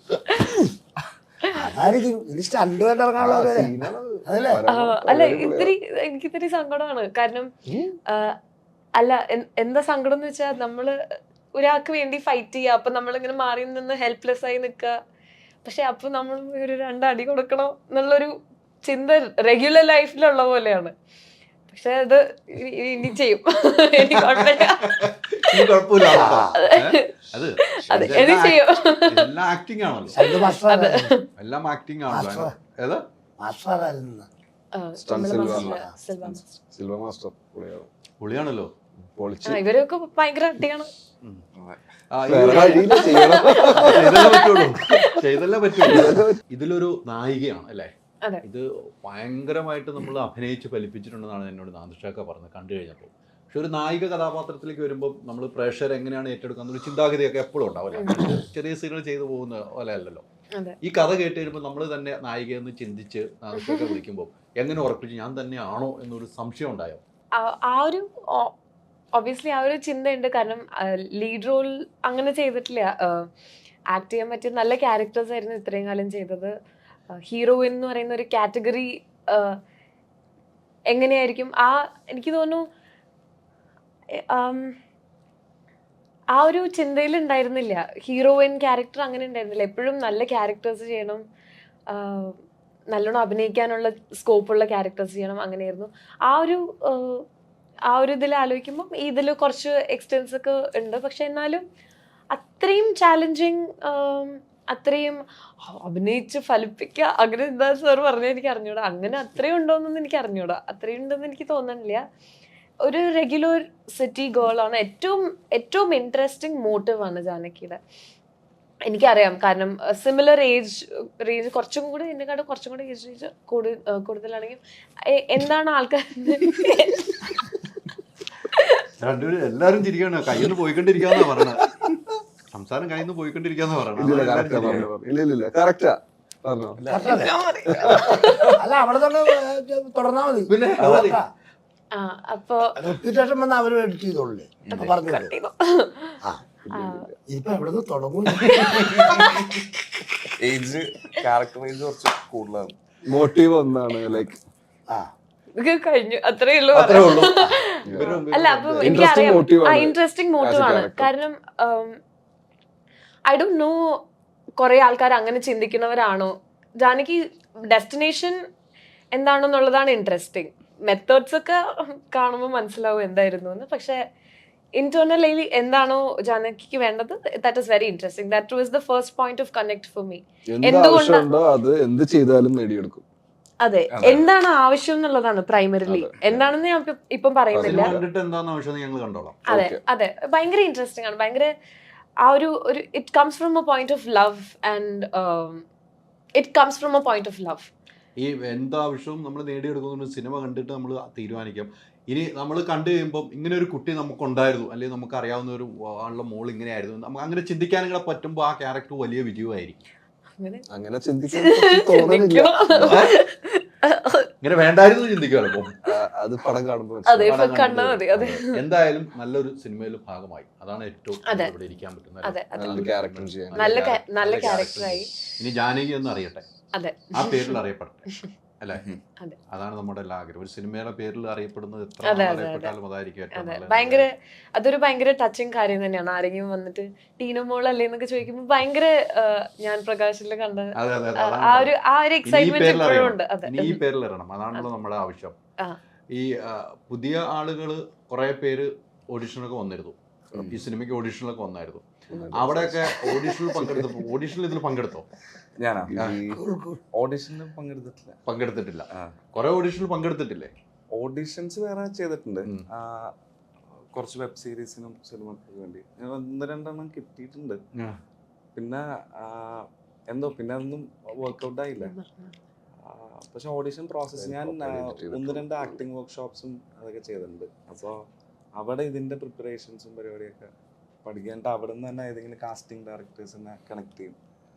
അതായിരിക്കും ഇനി സ്റ്റണ്ട് വേണ്ട ഇറങ്ങാനുള്ള അതല്ലേ. അല്ല, എനിക്കിത്തിരി സങ്കടമാണ്. കാരണം അല്ല, എന്താ സങ്കടം എന്ന് വെച്ചാൽ നമ്മള് ഒരാൾക്ക് വേണ്ടി ഫൈറ്റ് ചെയ്യുക, അപ്പൊ നമ്മളിങ്ങനെ മാറി നിന്ന് ഹെൽപ്ലെസ് ആയി നിൽക്കുക. പക്ഷെ അപ്പൊ നമ്മൾ ഒരു 2 അടി കൊടുക്കണം എന്നുള്ളൊരു ചിന്ത റെഗുലർ ലൈഫിലുള്ള പോലെയാണ്. പക്ഷെ അത് ഇനി ചെയ്യും. എനിക്ക് കുഴപ്പമില്ല. ഇനി കുഴപ്പമില്ല കേട്ടോ. അത് അതെ, ഇനി ചെയ്യും. എല്ലാം ആക്ടിങ് ആണല്ലോ, ശബ്ദ മാസ്റ്റർ എല്ലാം ആക്ടിങ് ആണല്ലോ. ഏതാ മാസ്റ്റർ ആയിരുന്നു. സിൽവ മാസ്റ്റർ പുള്ളിയാണ്. പൊളിയാണല്ലോ. പൊളിച്ച് ഇവരൊക്കെ ഭയങ്കര അടിയാണ്. വേറെ വഴിയില്ല, ചെയ്യണം. ചെയ്തല്ലേ പറ്റുള്ളൂ. ഇതിലൊരു നായികയാണ് അല്ലേ? അതെ. ഇത് ഭയങ്കരമായിട്ട് നമ്മൾ അഭിനയിച്ച് ഫലിപ്പിച്ചിട്ടുണ്ടെന്നാണ് എന്നോട് നാദിർഷയൊക്കെ പറഞ്ഞത് കണ്ടു കഴിഞ്ഞപ്പോൾ. പക്ഷെ ഒരു നായിക കഥാപാത്രത്തിലേക്ക് വരുമ്പോൾ നമ്മൾ പ്രേക്ഷകർ എങ്ങനെയാണ് ഏറ്റെടുക്കുക എന്നൊരു ചിന്താഗതിയൊക്കെ എപ്പോഴും ഉണ്ടാവില്ല. ചെറിയ സീനുകൾ ചെയ്തു പോകുന്ന പോലെ അല്ലല്ലോ. ഈ കഥ കേട്ട് കഴിയുമ്പോൾ നമ്മൾ തന്നെ നായികയെന്ന് ചിന്തിച്ച് നാദിർഷയൊക്കെ വിളിക്കുമ്പോൾ എങ്ങനെ ഉറപ്പിച്ച് ഞാൻ തന്നെയാണോ എന്നൊരു സംശയം ഉണ്ടായോ? ആ ഒരു ഒബ്വിയസ്ലി ആ ഒരു ചിന്തയുണ്ട്. കാരണം ലീഡ് റോൾ അങ്ങനെ ചെയ്തിട്ടില്ല. ആക്ട് ചെയ്യാൻ പറ്റിയ നല്ല ക്യാരക്ടേഴ്സ് ആയിരുന്നു ഇത്രയും കാലം ചെയ്തത്. ഹീറോയിൻ എന്ന് പറയുന്ന ഒരു കാറ്റഗറി എങ്ങനെയായിരിക്കും എനിക്ക് തോന്നുന്നു ആ ഒരു ചിന്തയിൽ ഉണ്ടായിരുന്നില്ല. ഹീറോയിൻ ക്യാരക്ടർ അങ്ങനെ ഉണ്ടായിരുന്നില്ല. എപ്പോഴും നല്ല ക്യാരക്ടേഴ്സ് ചെയ്യണം, നല്ലോണം അഭിനയിക്കാനുള്ള സ്കോപ്പുള്ള ക്യാരക്ടേഴ്സ് ചെയ്യണം, അങ്ങനെയായിരുന്നു. ആ ഒരു ഇതിൽ ആലോചിക്കുമ്പം ഇതിൽ കുറച്ച് എക്സ്റ്റെൻസ് ഒക്കെ ഉണ്ട്. പക്ഷെ എന്നാലും അത്രയും ചാലഞ്ചിങ്, അത്രയും അഭിനയിച്ച് ഫലിപ്പിക്കുക അങ്ങനെ എന്താ സാർ പറഞ്ഞാൽ എനിക്ക് അറിഞ്ഞൂടാ. അങ്ങനെ അത്രയും ഉണ്ടോയെന്നൊന്നും എനിക്ക് അറിഞ്ഞൂടാ. അത്രയും ഉണ്ടെന്ന് എനിക്ക് തോന്നുന്നില്ല. ഒരു റെഗുലർ സിറ്റി ഗേൾ ആണ്. ഏറ്റവും ഇൻട്രസ്റ്റിംഗ് മോട്ടീവാണ് ജാനകിയുടെ. എനിക്കറിയാം, കാരണം സിമിലർ ഏജ് റേഞ്ച്, കുറച്ചും കൂടി എന്നെക്കാട്ടും കുറച്ചും കൂടി ഏജ് റേഞ്ച് കൂടുതലാണെങ്കിൽ എന്താണ് ആൾക്കാർ രണ്ടുപേരും എല്ലാരും ചിരിക്കാണ്. കയ്യിൽ നിന്ന് പോയിക്കൊണ്ടിരിക്കാന്നാ പറയണത്. സംസാരം കയ്യിൽ നിന്ന് പോയിക്കൊണ്ടിരിക്കാന്നാ പറയണത്. ഇല്ല കറക്റ്റാ പറഞ്ഞോ. അല്ല, അവിടെ തന്നെ തുടർന്നാ മതി. പിന്നെ അപ്പൊ റെപ്യൂട്ടേഷൻ വന്ന് അവര് എഡിറ്റ് ചെയ്തോളേ പറഞ്ഞു. ഇപ്പൊ എവിടെ നിന്ന് തുടങ്ങും? ഏജ് ക്യാരക്ടർ ഏജ് കുറച്ച് കൂടുതലാണ്. മോട്ടീവ് ഒന്നാണ് ലൈക്ക് കഴിഞ്ഞു, അത്രേ ഉള്ളൂ. അല്ല, അപ്പൊ Interesting motive എനിക്കറിയാം ആണ് ഇൻട്രസ്റ്റിംഗ് as a മോട്ടീവാണ്. character. കാരണം ഐ ഡോണ്ട് നോ കുറെ ആൾക്കാർ അങ്ങനെ ചിന്തിക്കുന്നവരാണോ. ജാനകി ഡെസ്റ്റിനേഷൻ എന്താണെന്നുള്ളതാണ് ഇൻട്രസ്റ്റിംഗ്. മെത്തേഡ്സ് ഒക്കെ കാണുമ്പോൾ മനസ്സിലാവും എന്തായിരുന്നു എന്ന്. പക്ഷെ ഇന്റേർണലി എന്താണോ ജാനകിക്ക് വേണ്ടത്, that is very interesting. That was the first point of connect for me. എന്തുകൊണ്ടോ അത് എന്ത് ചെയ്താലും നേടിയെടുക്കും. അതെ, എന്താണ് ആവശ്യം എന്നുള്ളതാണ് പ്രൈമറിലി. എന്താണെന്ന് ഞാൻ ഇപ്പം പറയുന്നില്ല. അതെ അതെ, ഭയങ്കര ഇൻട്രസ്റ്റിംഗ് ആണ്. ഭയങ്കര ആ ഒരു it comes from A point of love and it comes from A point of love. ഈ എന്താവശ്യവും നമ്മൾ നേടിയെടുക്കുന്ന സിനിമ കണ്ടിട്ട് നമ്മൾ തീരുമാനിക്കാം. ഇനി നമ്മൾ കണ്ടു കഴിയുമ്പോൾ ഇങ്ങനെ ഒരു കുട്ടി നമുക്കുണ്ടായിരുന്നു, അല്ലെങ്കിൽ നമുക്ക് അറിയാവുന്ന ഒരു ആളുടെ മോൾ ഇങ്ങനെയായിരുന്നു, നമുക്ക് അങ്ങനെ ചിന്തിക്കാനും കൂടെ പറ്റുമ്പോൾ ആ ക്യാരക്ടർ വലിയ വിജയമായിരിക്കും. അങ്ങനെ ചിന്തിക്കാൻ തോന്നുന്നില്ല. ഇങ്ങനെ വേണ്ടായിരുന്നു ചിന്തിക്കാമല്ലോ. അത് പടം കാണുമ്പോൾ എന്തായാലും നല്ലൊരു സിനിമയിൽ ഭാഗമായി. അതാണ് ഏറ്റവും ഇവിടെ ഇരിക്കാൻ പറ്റുന്നത്. നല്ല ക്യാരക്ടറായി. ഇനി ജാനകി ഒന്ന് അറിയട്ടെ, അതെ, ആ പേരിൽ അറിയപ്പെടട്ടെ അല്ലേ? അതാണ് നമ്മുടെ എല്ലാ ആഗ്രഹം. ഒരു സിനിമയുടെ പേരിൽ അറിയപ്പെടുന്നത് എത്ര അറിയപ്പെട്ടാലും അതായിരിക്കും ഭയങ്കര, അതൊരു ഭയങ്കര ടച്ചിങ് കാര്യം തന്നെയാണ്. ആരെങ്കിലും വന്നിട്ട് ടീനോ മോൾ അല്ലേ എന്നൊക്കെ ചോദിക്കുമ്പോൾ ഭയങ്കര ഞാൻ പ്രകാശിൽ കണ്ട ആ ഒരു എക്സൈറ്റ്മെന്റ് ഇപ്പോഴും ഉണ്ട്. ഈ പേരിൽ ഇറങ്ങണം, അതാണല്ലോ നമ്മുടെ ആവശ്യം. ഈ പുതിയ ആളുകൾ കുറെ പേര് ഓഡിഷനൊക്കെ വന്നിരുന്നു, ഈ സിനിമയ്ക്ക് ഓഡിഷനിലൊക്കെ വന്നായിരുന്നു. അവിടെയൊക്കെ ഓഡിഷനിൽ പങ്കെടുത്തപ്പോൾ, ഓഡിഷനിൽ ഇതിൽ പങ്കെടുത്തോ? ഞാനാ ഓഡിഷനിൽ പങ്കെടുത്തിട്ടില്ല. കുറെ ഓഡിഷനിൽ പങ്കെടുത്തിട്ടില്ലേ? ഓഡിഷൻസ് വേറെ ചെയ്തിട്ടുണ്ട്. കുറച്ച് വെബ് സീരീസിനും സിനിമയ്ക്ക് വേണ്ടി 1-2 കിട്ടിയിട്ടുണ്ട്. പിന്നെ പിന്നെ അതൊന്നും വർക്ക്ഔട്ട് ആയില്ല. പക്ഷെ ഓഡിഷൻ പ്രോസസ്സ് ഞാൻ 1-2 ആക്ടിങ് വർക്ക്ഷോപ്സും അതൊക്കെ ചെയ്തിട്ടുണ്ട്. അപ്പോൾ അവിടെ ഇതിന്റെ പ്രിപ്പറേഷൻസും പരിപാടിയൊക്കെ പഠിക്കാനായിട്ട് അവിടെ നിന്ന് തന്നെ ഏതെങ്കിലും കാസ്റ്റിംഗ് ഡയറക്ടേഴ്സിനെ കണക്ട് ചെയ്യും.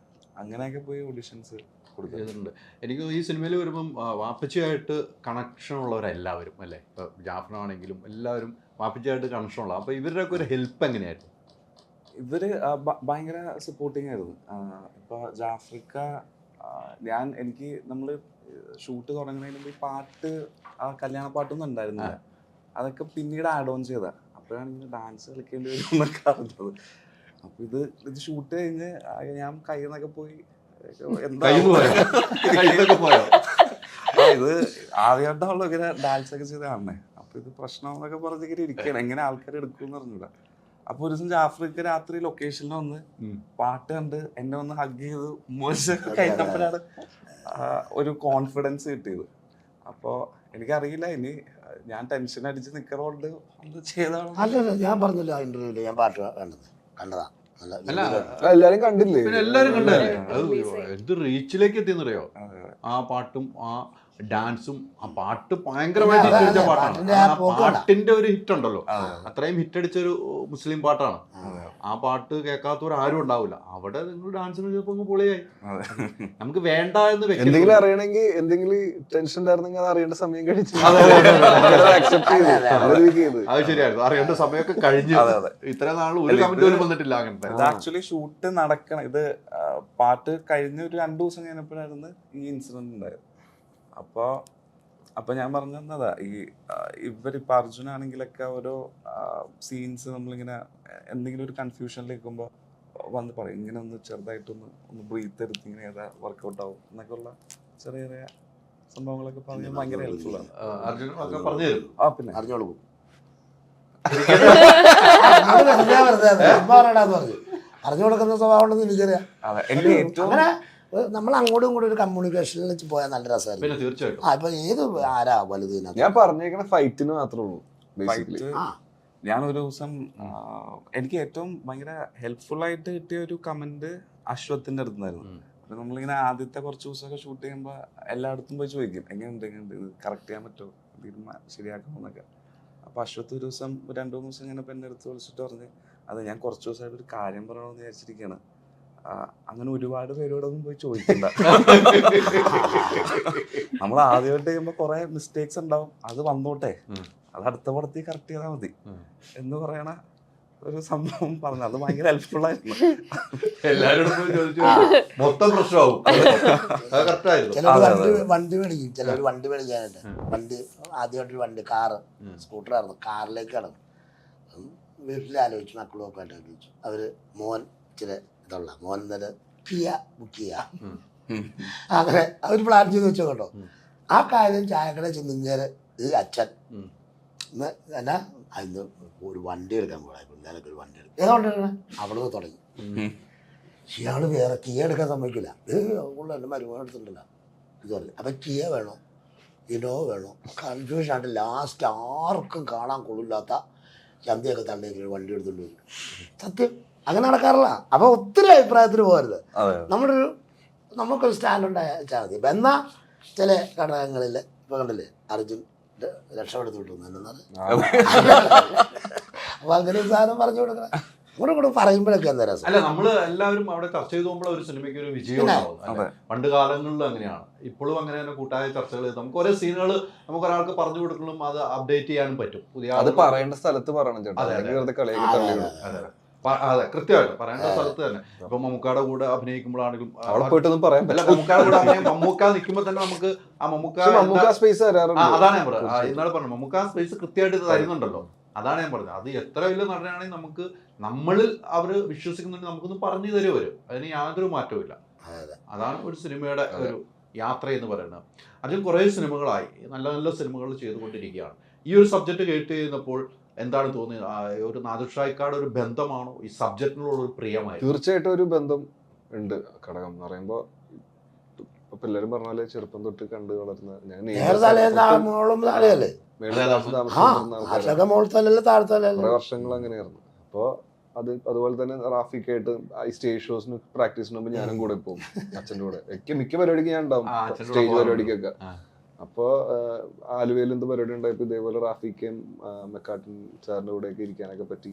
അങ്ങനെയൊക്കെ പോയി ഓഡിഷൻസ് കൊടുക്കുന്നുണ്ട്. എനിക്ക് ഈ സിനിമയിൽ വരുമ്പം വാപ്പച്ചിയായിട്ട് കണക്ഷൻ ഉള്ളവരെല്ലാവരും അല്ലേ? ഇപ്പോൾ ജാഫ്നാണെങ്കിലും എല്ലാവരും വാപ്പച്ചിയായിട്ട് കണക്ഷൻ ഉള്ള. അപ്പോൾ ഇവരുടെയൊക്കെ ഒരു ഹെൽപ്പ് എങ്ങനെയായിരുന്നു? ഇവർ ഭയങ്കര സപ്പോർട്ടിങ് ആയിരുന്നു. ഇപ്പോൾ ജാഫ്രിക്ക, എനിക്ക് നമ്മൾ ഷൂട്ട് തുടങ്ങുന്നതിന് മുമ്പ് ഈ പാട്ട്, കല്യാണ പാട്ടൊന്നും ഉണ്ടായിരുന്നില്ല. അതൊക്കെ പിന്നീട് ആഡ് ഓൺ ചെയ്താ. അപ്പോഴാണ് ഇങ്ങനെ ഡാൻസ് കളിക്കേണ്ടി വരും എന്നൊക്കെ അറിഞ്ഞത്. അപ്പൊ ഇത് ഷൂട്ട് കഴിഞ്ഞ് ഞാൻ കയ്യിൽ നിന്നൊക്കെ പോയി എന്താ ഇത് ആദ്യമായിട്ടാണല്ലോ ഇങ്ങനെ ഡാൻസ് ഒക്കെ ചെയ്ത് കാണണേ. അപ്പൊ ഇത് പ്രശ്നമെന്നൊക്കെ പറഞ്ഞിങ്ങനെ ഇരിക്കുകയാണ്, എങ്ങനെ ആൾക്കാർ എടുക്കുമെന്ന് അറിഞ്ഞൂടാ. അപ്പൊ ഒരു ദിവസം ജാഫ്രിക്ക രാത്രി ലൊക്കേഷനിൽ വന്ന് പാട്ട് കണ്ട് എന്നെ ഒന്ന് ഹഗ് ചെയ്ത് ഉമ്മൊക്കെ കഴിഞ്ഞപ്പോഴാണ് ഒരു കോൺഫിഡൻസ് കിട്ടിയത്. അപ്പോൾ എനിക്കറിയില്ല, ഇനി ഞാൻ ടെൻഷൻ അടിച്ച് നിൽക്കണോണ്ട് ഒന്ന് ചെയ്താണ്. അല്ലല്ല, ഞാൻ പറഞ്ഞില്ല ആ ഇന്റർവ്യൂല് ഞാൻ പാട്ട് കണ്ടതാ. അല്ല, എല്ലാരും കണ്ടില്ലേ? പിന്നെ എല്ലാരും കണ്ടല്ലേ? അത് എന്ത് റീച്ചിലേക്ക് എത്തിയെന്നറിയോ? ആ പാട്ടും ആ ഡാൻസും ആ പാട്ട് ഭയങ്കരമായിട്ട് ഹിറ്റ് അടിച്ച പാട്ടാണ്. ആ പാട്ടിന്റെ ഒരു ഹിറ്റ് ഉണ്ടല്ലോ, അത്രയും ഹിറ്റ് അടിച്ചൊരു മുസ്ലിം പാട്ടാണ്. ആ പാട്ട് കേൾക്കാത്തവർ ആരും ഉണ്ടാവില്ല. അവിടെ നിങ്ങൾ ഡാൻസിന് ചിലപ്പോ ഒന്ന് പൊളിയായി. നമുക്ക് വേണ്ട എന്ന് എന്തെങ്കിലും അറിയണമെങ്കിൽ, എന്തെങ്കിലും ടെൻഷൻ ഉണ്ടായിരുന്നെങ്കിൽ അത് അറിയേണ്ട സമയം കഴിച്ചു. അത് ശരിയായിരുന്നു, അറിയേണ്ട സമയമൊക്കെ കഴിഞ്ഞു. ഇത്ര നാൾ ഒരു കമന്റ് പോലും വന്നിട്ടില്ല അങ്ങനത്തെ. ഇത് ആക്ച്വലി ഷൂട്ട് നടക്കണം. ഇത് പാട്ട് കഴിഞ്ഞ ഒരു 2 ദിവസം കഴിഞ്ഞപ്പോഴായിരുന്നു ഈ ഇൻസിഡന്റ് ഉണ്ടായത്. അപ്പോൾ ഞാൻ പറഞ്ഞു തന്നതാ, ഇവരിപ്പോൾ അർജുനാണെങ്കിലൊക്കെ ഓരോ സീൻസ് നമ്മളിങ്ങനെ എന്തെങ്കിലും ഒരു കൺഫ്യൂഷനിലേക്കുമ്പോൾ വന്ന് പറയും, ഇങ്ങനെ ഒന്ന് ചെറുതായിട്ടൊന്ന് ബ്രീത്ത് എടുത്ത് ഇങ്ങനെ ഏതാ വർക്കൗട്ട് ആവും എന്നൊക്കെ ഉള്ള ചെറിയ ചെറിയ സംഭവങ്ങളൊക്കെ പറഞ്ഞാൽ ഭയങ്കര ഹെൽപ്ഫുൾ ആണ്. അർജുൻ പറഞ്ഞു തരും. പിന്നെ അറിഞ്ഞോളൂ. അറിഞ്ഞു കൊടുക്കുന്ന സ്വഭാവം ഉണ്ടെന്ന് എനിക്കറിയാം. എനിക്ക് ഏറ്റവും അങ്ങനെ നമ്മൾ അങ്ങോട്ടും ഇങ്ങോട്ടും ഒരു കമ്മ്യൂണിക്കേഷനിൽ വെച്ച് പോയാൽ നല്ല രസമായിരുന്നു. പിന്നെ തീർച്ചയായിട്ടും ആ ഇപ്പൊ ഏത് ആരാ വലുത് ഞാൻ പറഞ്ഞേക്കണ ഫൈറ്റിന് മാത്രമേ ഉള്ളൂ. ഫൈറ്റ് ഞാനൊരു ദിവസം എനിക്ക് ഏറ്റവും ഭയങ്കര ഹെൽപ്ഫുൾ ആയിട്ട് കിട്ടിയ ഒരു കമന്റ് അശ്വത്തിന്റെ അടുത്തുനിന്നായിരുന്നു. അപ്പൊ നമ്മളിങ്ങനെ ആദ്യത്തെ കുറച്ച് ദിവസമൊക്കെ ഷൂട്ട് ചെയ്യുമ്പോൾ എല്ലായിടത്തും പോയി ചോദിക്കും, എങ്ങനെയുണ്ട് ഇത് കറക്റ്റ് ചെയ്യാൻ പറ്റുമോ, എന്തെങ്കിലും ശരിയാക്കണോ എന്നൊക്കെ. അപ്പൊ അശ്വത്ത് ഒരു ദിവസം 2-3 ദിവസം ഇങ്ങനെ എന്നെ അടുത്ത് വിളിച്ചിട്ട് പറഞ്ഞ്, അത് ഞാൻ കുറച്ച് ദിവസമായിട്ട് ഒരു കാര്യം പറയണമെന്ന് വിചാരിച്ചിരിക്കുകയാണ്, അങ്ങനെ ഒരുപാട് പേരോടൊന്നും പോയി ചോദിക്കണ്ട. നമ്മൾ ആദ്യമായിട്ട് ചെയ്യുമ്പോൾ കുറെ മിസ്റ്റേക്സ് ഉണ്ടാവും, അത് വന്നോട്ടെ, അത് അടുത്ത പടത്തിൽ കറക്റ്റ് ചെയ്താൽ മതി എന്ന് പറയണ ഒരു സംഭവം പറഞ്ഞു. അത് ഭയങ്കര ഹെൽപ്ഫുൾ ആയിരുന്നു. എല്ലാവരോടും മൊത്തം പ്രശ്നമാവും. ചിലർ വണ്ടി മേടിക്കും, ചിലർ വണ്ടി മേടിക്കാനായിട്ട്. വണ്ടി ആദ്യമായിട്ടൊരു വണ്ടി, കാറ്, സ്കൂട്ടറായിരുന്നു, കാറിലേക്ക് കടന്നു. വീട്ടിൽ ആലോചിച്ചു, മക്കളും ഒക്കെ ആയിട്ട് ആലോചിച്ചു. അവര് മോൻ ഇച്ചിരി ഇതുള്ള മോൻ തന്നെ കിയ ബുക്ക് ചെയ്യാം, അങ്ങനെ അവർ പ്ലാൻ ചെയ്ത് വെച്ചോ കേട്ടോ. ആ കാര്യം ചായക്കട ചെന്നിങ്ങനെ ഈ അച്ഛൻ എന്നാ അതിന് ഒരു വണ്ടി എടുക്കാൻ പോകാം, പിള്ളേരൊക്കെ ഒരു വണ്ടി എടുക്കും. ഏതാ വണ്ടി എടുക്കണേ? അവിടുന്ന് തുടങ്ങി. ഇയാൾ വേറെ കിയ എടുക്കാൻ സമ്മതിക്കില്ല. ഉള്ള എൻ്റെ മരുമോൻ എടുത്തിട്ടുണ്ടല്ലോ ഇത് പറഞ്ഞു. അപ്പം കിയ വേണോ ഇനോ വേണോ കൺഫ്യൂഷൻ ആയിട്ട് ലാസ്റ്റ് ആർക്കും കാണാൻ കൊള്ളില്ലാത്ത ചന്തയൊക്കെ തള്ളിയൊക്കെ വണ്ടി എടുത്തുകൊണ്ട് വരും. സത്യം അങ്ങനെ നടക്കാറില്ല. അപ്പോൾ ഒത്തിരി അഭിപ്രായത്തിന് പോകരുത്. നമുക്കൊരു സ്റ്റാൻഡ് ഉണ്ടായാൽ മതി. എന്നാൽ ചില ഘടകങ്ങളിൽ ഇപ്പോൾ കണ്ടില്ലേ അർജുൻ രക്ഷപ്പെടുത്തി വിട്ടു എന്നാണ്. അപ്പോൾ അങ്ങനെ ഒരു സാധനം പറഞ്ഞു കൊടുക്കണം. കൂടെ പറയുമ്പോഴൊക്കെ എന്താ രസം. അല്ല, നമ്മൾ എല്ലാവരും അവിടെ ചർച്ച ചെയ്ത് പോകുമ്പോൾ ഒരു സിനിമയ്ക്ക് ഒരു വിജയം ഉണ്ടാവും. പണ്ട് കാലങ്ങളിലും അങ്ങനെയാണ്, ഇപ്പോഴും അങ്ങനെ തന്നെ കൂട്ടായ ചർച്ചകൾ. നമുക്ക് ഓരോ സീനുകൾ നമുക്ക് ഒരാൾക്ക് പറഞ്ഞു കൊടുക്കണം, അത് അപ്ഡേറ്റ് ചെയ്യാനും പറ്റും. പുതിയ അത് പറയേണ്ട സ്ഥലത്ത് പറയണം ചേട്ടാ. അതെ, കൃത്യമായിട്ട് പറയേണ്ട സ്ഥലത്ത് തന്നെ. ഇപ്പൊ മമ്മൂക്കയുടെ കൂടെ അഭിനയിക്കുമ്പോഴാണെങ്കിലും അവിടെ പോയിട്ടൊന്നും പറയാൻ പറ്റില്ല. മമ്മൂക്കയുടെ കൂടെ മമ്മൂക്ക നിൽക്കുമ്പോൾ തന്നെ നമുക്ക് ആ മമ്മൂക്ക സ്പേസ് തരാറുണ്ട്. അതാണ് ഞാൻ പറഞ്ഞത്. ഇന്നാളെ പറഞ്ഞു, മമ്മൂക്ക സ്പേസ് കൃത്യമായിട്ട് തരുന്നുണ്ടല്ലോ. അതാണ് ഞാൻ പറഞ്ഞത്. അത് എത്ര വലിയ നടനാണെങ്കിൽ നമുക്ക് നമ്മളിൽ അവർ വിശ്വസിക്കുന്നുണ്ടെങ്കിൽ നമുക്കൊന്ന് പറഞ്ഞു തരും വരും. അതിന് യാതൊരു മാറ്റവും ഇല്ല. അതാണ് ഒരു സിനിമയുടെ ഒരു യാത്ര എന്ന് പറയുന്നത്. അതിൽ കുറേ സിനിമകളായി, നല്ല നല്ല സിനിമകൾ ചെയ്തുകൊണ്ടിരിക്കുകയാണ്. ഈ ഒരു സബ്ജക്റ്റ് കേട്ട് ചെയ്യുന്നപ്പോൾ എന്താണ് തോന്നിയത്? ഒരു നാദിർ ഷായ്ക്കാട് ഒരു ബന്ധമാണോ ഈ സബ്ജക്റ്റിനോട് ഒരു പ്രിയമായി? തീർച്ചയായിട്ടും ഒരു ബന്ധം ഉണ്ട്. ഘടകം എന്ന് പറയുമ്പോ പിള്ളേരും പറഞ്ഞാല് ചെറുപ്പം തൊട്ട് കണ്ടു വളർന്ന വർഷങ്ങൾ അങ്ങനെയായിരുന്നു. അപ്പൊ അതുപോലെ തന്നെ റാഫിക്കായിട്ട് ഈ സ്റ്റേജ് ഷോസിന് പ്രാക്ടീസിന് മുമ്പ് ഞാനും കൂടെ പോകും അച്ഛൻ്റെ കൂടെ. മിക്ക പരിപാടിക്ക് ഞാൻ ഉണ്ടാവും, സ്റ്റേജ് പരിപാടിക്കൊക്കെ. അപ്പോൾ ആലുവയിൽ എന്ത് പരിപാടി ഉണ്ടായപ്പോൾ ഇതേപോലെ റാഫിക്കയും മെക്കാട്ടിൻ സാറിൻ്റെ കൂടെയൊക്കെ ഇരിക്കാനൊക്കെ പറ്റി.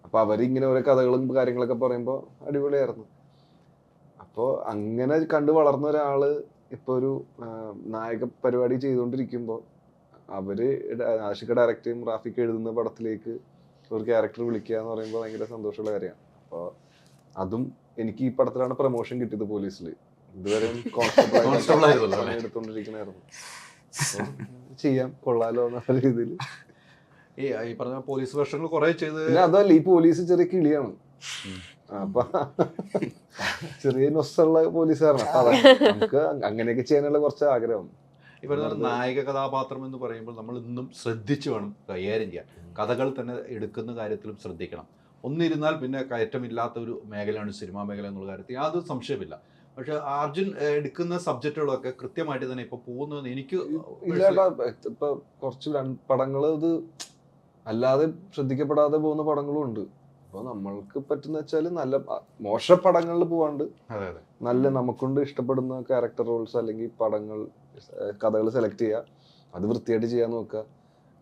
അപ്പോൾ അവരിങ്ങനെ ഓരോ കഥകളും കാര്യങ്ങളൊക്കെ പറയുമ്പോൾ അടിപൊളിയായിരുന്നു. അപ്പോൾ അങ്ങനെ കണ്ടു വളർന്ന ഒരാള് ഇപ്പോൾ ഒരു നായക പരിപാടി ചെയ്തുകൊണ്ടിരിക്കുമ്പോൾ അവര് ആഷിഖ് ഡയറക്റ്റ് ചെയ്യും, റാഫിക്ക് എഴുതുന്ന പടത്തിലേക്ക് ഒരു ക്യാരക്ടർ വിളിക്കുക എന്ന് പറയുമ്പോൾ ഭയങ്കര സന്തോഷമുള്ള കാര്യമാണ്. അപ്പോൾ അതും എനിക്ക് ഈ പടത്തിലാണ് പ്രൊമോഷൻ കിട്ടിയത് പോലീസിൽ. ഇതുവരെ കോൺസ്റ്റബിൾ എടുത്തോണ്ടിരിക്കണായിരുന്നു. ചെയ്യാം, കൊള്ളാലോ എന്നുള്ള രീതിയിൽ ഈ പറഞ്ഞ പോലീസ് വേഷങ്ങൾ കുറെ ചെയ്ത്. അതല്ല, ഈ പോലീസ് ചെറിയ കിളിയാണ്. അപ്പൊ ചെറിയ നൊസ്സുള്ള പോലീസുകാരാണ്. അപ്പൊ നമുക്ക് അങ്ങനെയൊക്കെ ചെയ്യാനുള്ള കുറച്ച് ആഗ്രഹം. ഇവരുടെ നായക കഥാപാത്രം എന്ന് പറയുമ്പോൾ നമ്മൾ ഇന്നും ശ്രദ്ധിച്ചു വേണം കൈകാര്യം ചെയ്യാൻ. കഥകൾ തന്നെ എടുക്കുന്ന കാര്യത്തിലും ശ്രദ്ധിക്കണം. ഒന്നിരുന്നാൽ പിന്നെ കയറ്റമില്ലാത്ത ഒരു മേഖലയാണ് സിനിമാ മേഖല എന്നുള്ള കാര്യത്തിൽ യാതൊരു സംശയമില്ല. പക്ഷെ അർജുൻ എടുക്കുന്ന സബ്ജക്റ്റുകളൊക്കെ കൃത്യമായിട്ട് തന്നെ ഇപ്പൊ പോകുന്നതെന്ന് എനിക്ക് ഇല്ലാട്ടാ. ഇപ്പൊ കുറച്ച് പടങ്ങള് ഇത് അല്ലാതെ ശ്രദ്ധിക്കപ്പെടാതെ പോകുന്ന പടങ്ങളും ഉണ്ട്. അപ്പൊ നമ്മൾക്ക് പറ്റുന്ന വെച്ചാല് നല്ല മോശ പടങ്ങളിൽ പോവാണ്ട് നല്ല നമുക്കൊണ്ട് ഇഷ്ടപ്പെടുന്ന ക്യാരക്ടർ റോൾസ് അല്ലെങ്കിൽ പടങ്ങൾ കഥകൾ സെലക്ട് ചെയ്യുക, അത് വൃത്തിയായിട്ട് ചെയ്യാൻ നോക്കുക,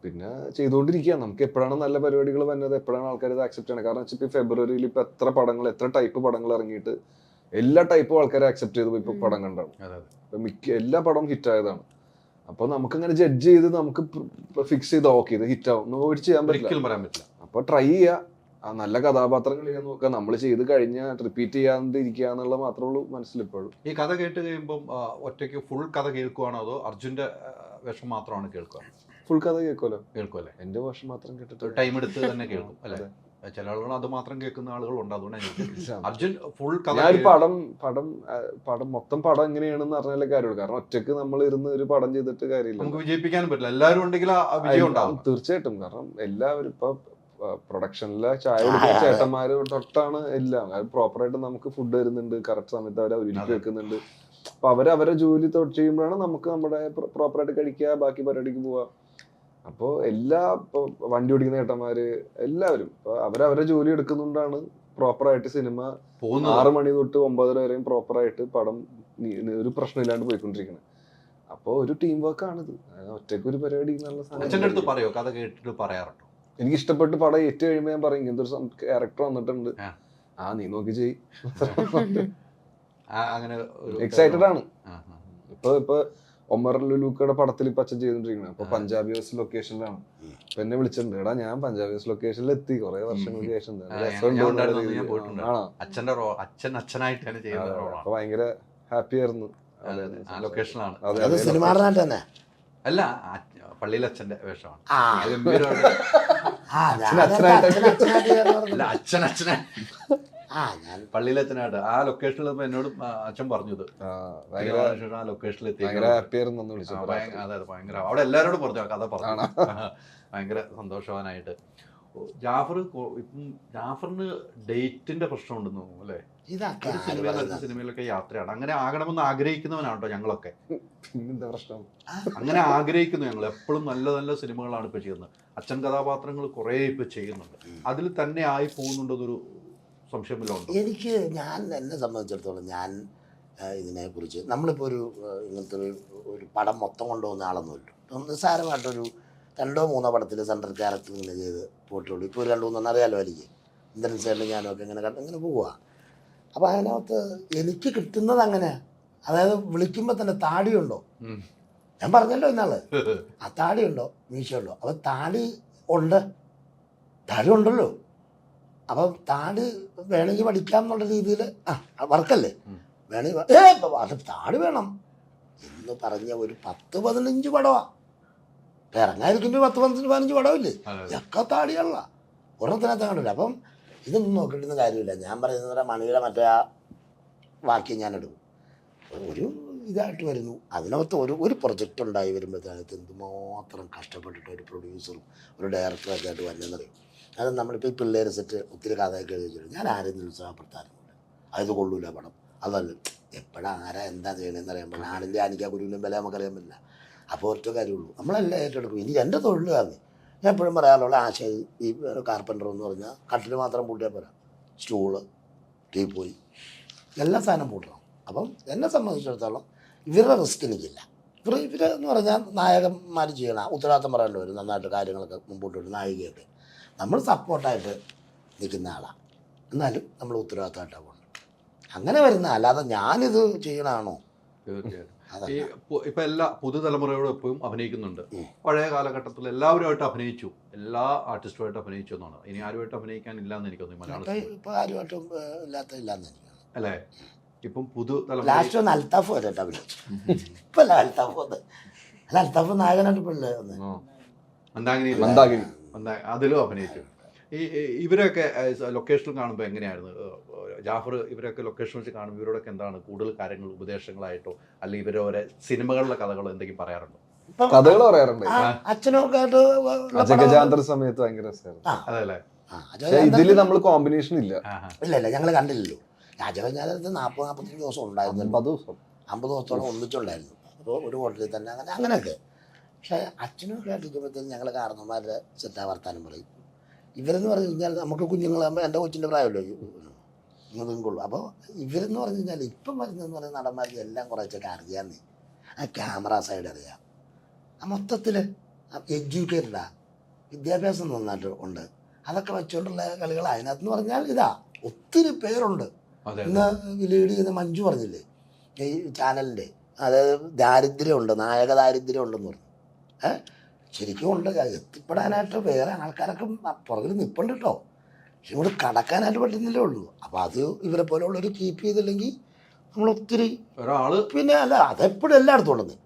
പിന്നെ ചെയ്തുകൊണ്ടിരിക്കുക. നമുക്ക് എപ്പോഴാണ് നല്ല പരിപാടികൾ വരുന്നത്, എപ്പോഴാണ് ആൾക്കാർ ഇത് ആക്സെപ്റ്റ് ചെയ്യണം. കാരണം വെച്ചാൽ ഇപ്പൊ ഫെബ്രുവരിയിൽ ഇപ്പൊ എത്ര ടൈപ്പ് പടങ്ങൾ ഇറങ്ങിയിട്ട് എല്ലാ ടൈപ്പും ആൾക്കാരെ അക്സെപ്റ്റ് ചെയ്ത് ഇപ്പൊ പടം കണ്ടാണ്. ഇപ്പൊ എല്ലാ പടവും ഹിറ്റ് ആയതാണ്. അപ്പൊ നമുക്കങ്ങനെ ജഡ്ജ് ചെയ്ത് നമുക്ക് ഫിക്സ് ചെയ്ത് ഓക്കെ ഇത് ഹിറ്റ് ആവും ഒരു ചെയ്യാൻ പറ്റില്ല. അപ്പൊ ട്രൈ ചെയ്യുക, നല്ല കഥാപാത്രങ്ങൾ ചെയ്യാൻ നോക്കുക. നമ്മൾ ചെയ്ത് കഴിഞ്ഞാൽ റിപ്പീറ്റ് ചെയ്യാണ്ട് ഇരിക്കുക എന്നുള്ള മാത്രമേ ഉള്ളൂ മനസ്സിലിപ്പോഴും. ഈ കഥ കേട്ട് കഴിയുമ്പോൾ ഒറ്റയ്ക്ക് ഫുൾ കഥ കേൾക്കുവാണോ അതോ അർജുന്റെ വേഷം മാത്രമാണ് കേൾക്കുക? ഫുൾ കഥ കേൾക്കുമല്ലോ. കേൾക്കുമല്ലേ? എന്റെ വേഷം മാത്രം കേട്ടിട്ട് ടൈം എടുത്ത് തന്നെ കേൾക്കും അല്ലെ? ചില ആളുകൾ അത് മാത്രം കേൾക്കുന്ന ആളുകളുണ്ട്. അതുകൊണ്ട് അർജുൻ ഫുൾ കഥ മൊത്തം പടം എങ്ങനെയാണെന്ന് അറിഞ്ഞാലേ കാര്യമുള്ളൂ. കാരണം ഒറ്റക്ക് നമ്മൾ ഇരുന്ന് ഒരു പടം ചെയ്തിട്ട് കാര്യമില്ല. നമുക്ക് വിജയിപ്പിക്കാനും പറ്റില്ല. എല്ലാവരും ഉണ്ടെങ്കിൽ വിജയം ഉണ്ടാവും തീർച്ചയായിട്ടും. കാരണം എല്ലാവരും ഇപ്പൊ പ്രൊഡക്ഷനിലെ ചായ കുടിക്കുന്ന ചേട്ടന്മാര് തൊട്ടാണ് എല്ലാം. പ്രോപ്പറായിട്ട് നമുക്ക് ഫുഡ് വരുന്നുണ്ട്, കറക്റ്റ് സമയത്ത് അവരെ ഒരുക്കി വെക്കുന്നുണ്ട്. അപ്പൊ അവരെ ജോലി ചെയ്യുമ്പോഴാണ് നമുക്ക് നമ്മുടെ പ്രോപ്പറായിട്ട് കഴിക്കുക, ബാക്കി പരിപാടിക്ക് പോവാ. അപ്പോ വണ്ടി ഓടിക്കുന്ന ചേട്ടന്മാര് എല്ലാവരും അവരെ ജോലി എടുക്കുന്നുണ്ടാണ് പ്രോപ്പറായിട്ട് സിനിമ 6 മണി തൊട്ട് 9 വരെയും പ്രോപ്പറായിട്ട് പടം ഒരു പ്രശ്നമില്ലാണ്ട് പോയിക്കൊണ്ടിരിക്കുന്നത്. അപ്പൊ ഒരു ടീം വർക്ക് ആണിത്. ഒറ്റയ്ക്ക് ഒരു പരിപാടി പറയോ? കഥ കേട്ടിട്ട് പറയാറുണ്ടോ? എനിക്ക് ഇഷ്ടപ്പെട്ട് പടം ഏറ്റു കഴിയുമ്പോ ഞാൻ പറയും ഇങ്ങനത്തെ ഒരു ക്യാരക്ടർ വന്നിട്ടുണ്ട്, നീ നോക്കി ചെയ്. അങ്ങനെ എക്സൈറ്റഡ് ആണ്. ഇപ്പൊ ഒമർ ലുലൂക്കയുടെ പടത്തിൽ ഇപ്പൊ അച്ഛൻ ചെയ്തോണ്ടിരിക്കുന്നത്. അപ്പൊ പഞ്ചാബി ഹൗസ് ലൊക്കേഷനിലാണ്. അപ്പൊ എന്നെ വിളിച്ചിട്ടുണ്ട്, എടാ ഞാൻ പഞ്ചാബി ഹൗസ് ലൊക്കേഷനിൽ എത്തി കുറെ വർഷങ്ങൾക്ക് ശേഷം. അപ്പൊ ഭയങ്കര ഹാപ്പി ആയിരുന്നു. ലൊക്കേഷനാണ് അല്ല പള്ളിയിലെ അച്ഛന്റെ വേഷമാണ്. പള്ളിയിലെത്തനായിട്ട് ആ ലൊക്കേഷനിൽ എന്നോട് അച്ഛൻ പറഞ്ഞത് ആ ലൊക്കേഷനിൽ എത്തി. അതെ ഭയങ്കര അവിടെ എല്ലാരോടും പറഞ്ഞു കഥ പറഞ്ഞു. ഭയങ്കര സന്തോഷവാനായിട്ട്. ജാഫറിന് ഡേറ്റിന്റെ പ്രശ്നമുണ്ടെന്ന് തോന്നുന്നു അല്ലേ? സിനിമയിലൊക്കെ യാത്രയാണ്. അങ്ങനെ ആകണമെന്ന് ആഗ്രഹിക്കുന്നവനാണോ ഞങ്ങളൊക്കെ? പ്രശ്നം അങ്ങനെ ആഗ്രഹിക്കുന്നു ഞങ്ങൾ. എപ്പോഴും നല്ല നല്ല സിനിമകളാണ് ഇപ്പൊ ചെയ്യുന്നത്. അച്ഛൻ കഥാപാത്രങ്ങൾ കുറെ ഇപ്പൊ ചെയ്യുന്നുണ്ട്. അതിൽ തന്നെ ആയി പോകുന്നുണ്ടെന്നൊരു സംശയമില്ല. എന്നെ സംബന്ധിച്ചിടത്തോളം ഞാൻ ഇതിനെക്കുറിച്ച് നമ്മളിപ്പോൾ ഇങ്ങനത്തെ ഒരു പടം മൊത്തം കൊണ്ടുപോകുന്ന ആളൊന്നുമില്ല. നിസ്സാരമായിട്ടൊരു 2-3 പടത്തിൽ സെൻട്രൽ ക്യാരക്ടർ ഇങ്ങനെ ചെയ്ത് പോയിട്ടുള്ളൂ. ഇപ്പോൾ ഒരു 2-3 അറിയാലോ എനിക്ക് ഇന്ദ്രൻ സേറിൽ ഞാനൊക്കെ ഇങ്ങനെ പോവുക. അപ്പോൾ അതിനകത്ത് എനിക്ക് കിട്ടുന്നത് അങ്ങനെ, അതായത് വിളിക്കുമ്പോൾ തന്നെ താടിയുണ്ടോ, ഞാൻ പറഞ്ഞല്ലോ ഇന്നാള്, ആ താടിയുണ്ടോ മീശയുണ്ടോ, അപ്പം താടി ഉണ്ടല്ലോ. അപ്പം താടി വേണമെങ്കിൽ പഠിക്കാം എന്നുള്ള രീതിയിൽ വർക്കല്ലേ വേണമെങ്കിൽ താടി വേണം എന്ന് പറഞ്ഞ ഒരു 10-15 പടമാണ് ഇറങ്ങാതിരിക്കുമ്പോൾ 10-15 പടമില്ലേ, ഒക്കെ താടിയല്ല ഒരെണ്ണത്തിനകത്ത് കണ്ടില്ല. അപ്പം ഇതൊന്നും നോക്കിയിട്ടൊന്നും കാര്യമില്ല. ഞാൻ പറയുന്നത് മണിയുടെ മറ്റേ ആ വാക്യം ഞാനെടുക്കും. ഒരു ഇതായിട്ട് വരുന്നു, അതിനകത്ത് ഒരു പ്രൊജക്റ്റ് ഉണ്ടായി വരുമ്പോഴത്തേക്ക് എന്തുമാത്രം കഷ്ടപ്പെട്ടിട്ട് ഒരു പ്രൊഡ്യൂസറും ഒരു ഡയറക്ടറൊക്കെ ആയിട്ട് വരുന്നതെന്നറിയും. അത് നമ്മളിപ്പോൾ ഈ പിള്ളേർ സെറ്റ് ഒത്തിരി കഥയൊക്കെ എഴുതി വെച്ചിട്ട് ഞാൻ ആരെയും നിരുത്സാഹപ്പെടുത്താറുണ്ട്. അത് കൊള്ളൂല പടം, അതല്ല എപ്പോഴാരാ എന്താ ചെയ്യണമെന്ന് അറിയാൻ പറ്റില്ല. ആണിൻ്റെ ആനിക്കാ കുരുവിലും വില നമുക്കറിയാൻ പറ്റില്ല. അപ്പോൾ ഒറ്റ കാര്യമുള്ളൂ, നമ്മളെല്ലാം ഏറ്റെടുക്കും. ഇനി എൻ്റെ തൊഴിൽ കാരണം ഞാൻ എപ്പോഴും പറയാറുള്ള ആശയം ഈ കാർപ്പൻ്റർ എന്ന് പറഞ്ഞാൽ കട്ടിൽ മാത്രം പൂട്ടിയാൽ പോരാ, സ്റ്റൂള്, ടീപ്പോയി എല്ലാ സാധനം പൂട്ടണം. അപ്പം എന്നെ സംബന്ധിച്ചിടത്തോളം ഇവരുടെ റിസ്ക് എനിക്കില്ല. ഇവരെന്ന് പറഞ്ഞാൽ നായകന്മാർ ചെയ്യണം, ഉത്തരവാദിത്തം പറയേണ്ടി വരും, നന്നായിട്ട് കാര്യങ്ങളൊക്കെ മുമ്പോട്ട് വരും. നായികയൊക്കെ നമ്മൾ സപ്പോർട്ടായിട്ട് നിൽക്കുന്ന ആളാണ്, എന്നാലും നമ്മൾ ഉത്തരവാദിത്തമായിട്ടാണ് പോകുന്നത്. അങ്ങനെ വരുന്ന, അല്ലാതെ ഞാനിത് ചെയ്യണമാണോ? ഇപ്പൊ എല്ലാ പുതുതലമുറയോടും എപ്പോഴും അഭിനയിക്കുന്നുണ്ട്. പഴയ കാലഘട്ടത്തിൽ എല്ലാവരുമായിട്ട് അഭിനയിച്ചു, എല്ലാ ആർട്ടിസ്റ്റുമായിട്ട് അഭിനയിച്ചു എന്നാണ്. ഇനി ആരുമായിട്ട് അഭിനയിക്കാൻ ഇല്ലാന്ന് എനിക്ക് തോന്നുന്നു മലയാളത്തിൽ. ഇപ്പൊ ആരുമായിട്ടും ഇല്ലാത്ത അല്ലേ? ഇപ്പം പുതുതലമുറ ലാസ്റ്റ് ഒന്ന് അൽത്താഫ് വരട്ടെ അഭിനയിച്ചു. ഇപ്പൊ അൽത്താഫ് നായകനായിട്ട് പിള്ളേ അതിലും അഭിനയിച്ചു. ഇവരൊക്കെ ലൊക്കേഷനിൽ കാണുമ്പോൾ എങ്ങനെയായിരുന്നു ജാഫർ? ഇവരൊക്കെ ലൊക്കേഷൻ വെച്ച് കാണുമ്പോൾ ഇവരോടൊക്കെ എന്താണ് കൂടുതൽ കാര്യങ്ങൾ ഉപദേശങ്ങളായിട്ടോ അല്ലെങ്കിൽ ഇവരോരെ സിനിമകളിലെ കഥകളോ എന്തെങ്കിലും പറയാറുണ്ടോ? കഥകൾ പറയാറുണ്ട്. അച്ഛനൊക്കെ ആയിട്ട് ഗജാന്തര സമയത്ത് ഭയങ്കര രസമായിരുന്നു. അതല്ലേ? പക്ഷെ ഇതില് നമ്മൾ കോമ്പിനേഷൻ ഇല്ല. ഇല്ല ഞങ്ങൾ കണ്ടില്ലല്ലോ. രാജകന്യാലത്ത് 40-45 ദിവസം ഉണ്ടായിരുന്നു. 50 ദിവസത്തോളം ഒന്നിച്ചുണ്ടായിരുന്നു. അപ്പോൾ ഒരു ഹോട്ടലിൽ തന്നെ അങ്ങനെയൊക്കെ. പക്ഷേ അച്ഛനൊക്കെ ആയിട്ടിരിക്കുമ്പോഴത്തേക്കും ഞങ്ങൾ കാരണന്മാരുടെ സെറ്റാ വർത്താനം പറയും. ഇവരെന്ന് പറഞ്ഞു കഴിഞ്ഞാൽ നമുക്ക് കുഞ്ഞുങ്ങളാകുമ്പോൾ എൻ്റെ കൊച്ചിൻ്റെ പ്രായമല്ലോ നിങ്ങൾക്കുള്ളൂ. അപ്പോൾ ഇവരെന്ന് പറഞ്ഞു കഴിഞ്ഞാൽ ഇപ്പം വരുന്നതെന്ന് പറയുന്ന നടന്മാർക്ക് എല്ലാം കുറച്ചൊക്കെ അറിയാമെന്നേ. ആ ക്യാമറ സൈഡ് അറിയാം, ആ മൊത്തത്തിൽ എഡ്യൂക്കേറ്റഡാ, വിദ്യാഭ്യാസം നന്നായിട്ട് ഉണ്ട്. അതൊക്കെ വെച്ചുകൊണ്ടുള്ള കളികൾ അതിനകത്തെന്ന് പറഞ്ഞാൽ ഇതാ ഒത്തിരി പേരുണ്ട്. ഇന്ന് ലീഡ് ചെയ്യുന്ന മഞ്ജു പറഞ്ഞില്ലേ ഈ ചാനലിൻ്റെ, അതായത് ദാരിദ്ര്യമുണ്ട്, നായക ദാരിദ്ര്യം ഉണ്ടെന്ന് പറഞ്ഞു. ശരിക്കും ഉണ്ട്. എത്തിപ്പെടാനായിട്ട് വേറെ ആൾക്കാരൊക്കെ പുറകിൽ നിൽപ്പുണ്ട് കേട്ടോ. പക്ഷെ ഇങ്ങോട്ട് കടക്കാനായിട്ട് പറ്റുന്നില്ലേ ഉള്ളൂ. അപ്പോൾ അത് ഇവരെ പോലെയുള്ളവർ കീപ്പ് ചെയ്തില്ലെങ്കിൽ നമ്മൾ ഒത്തിരി ഒരാള് പിന്നെ അല്ല അതെപ്പോഴും എല്ലായിടത്തും ഉണ്ടെന്ന്,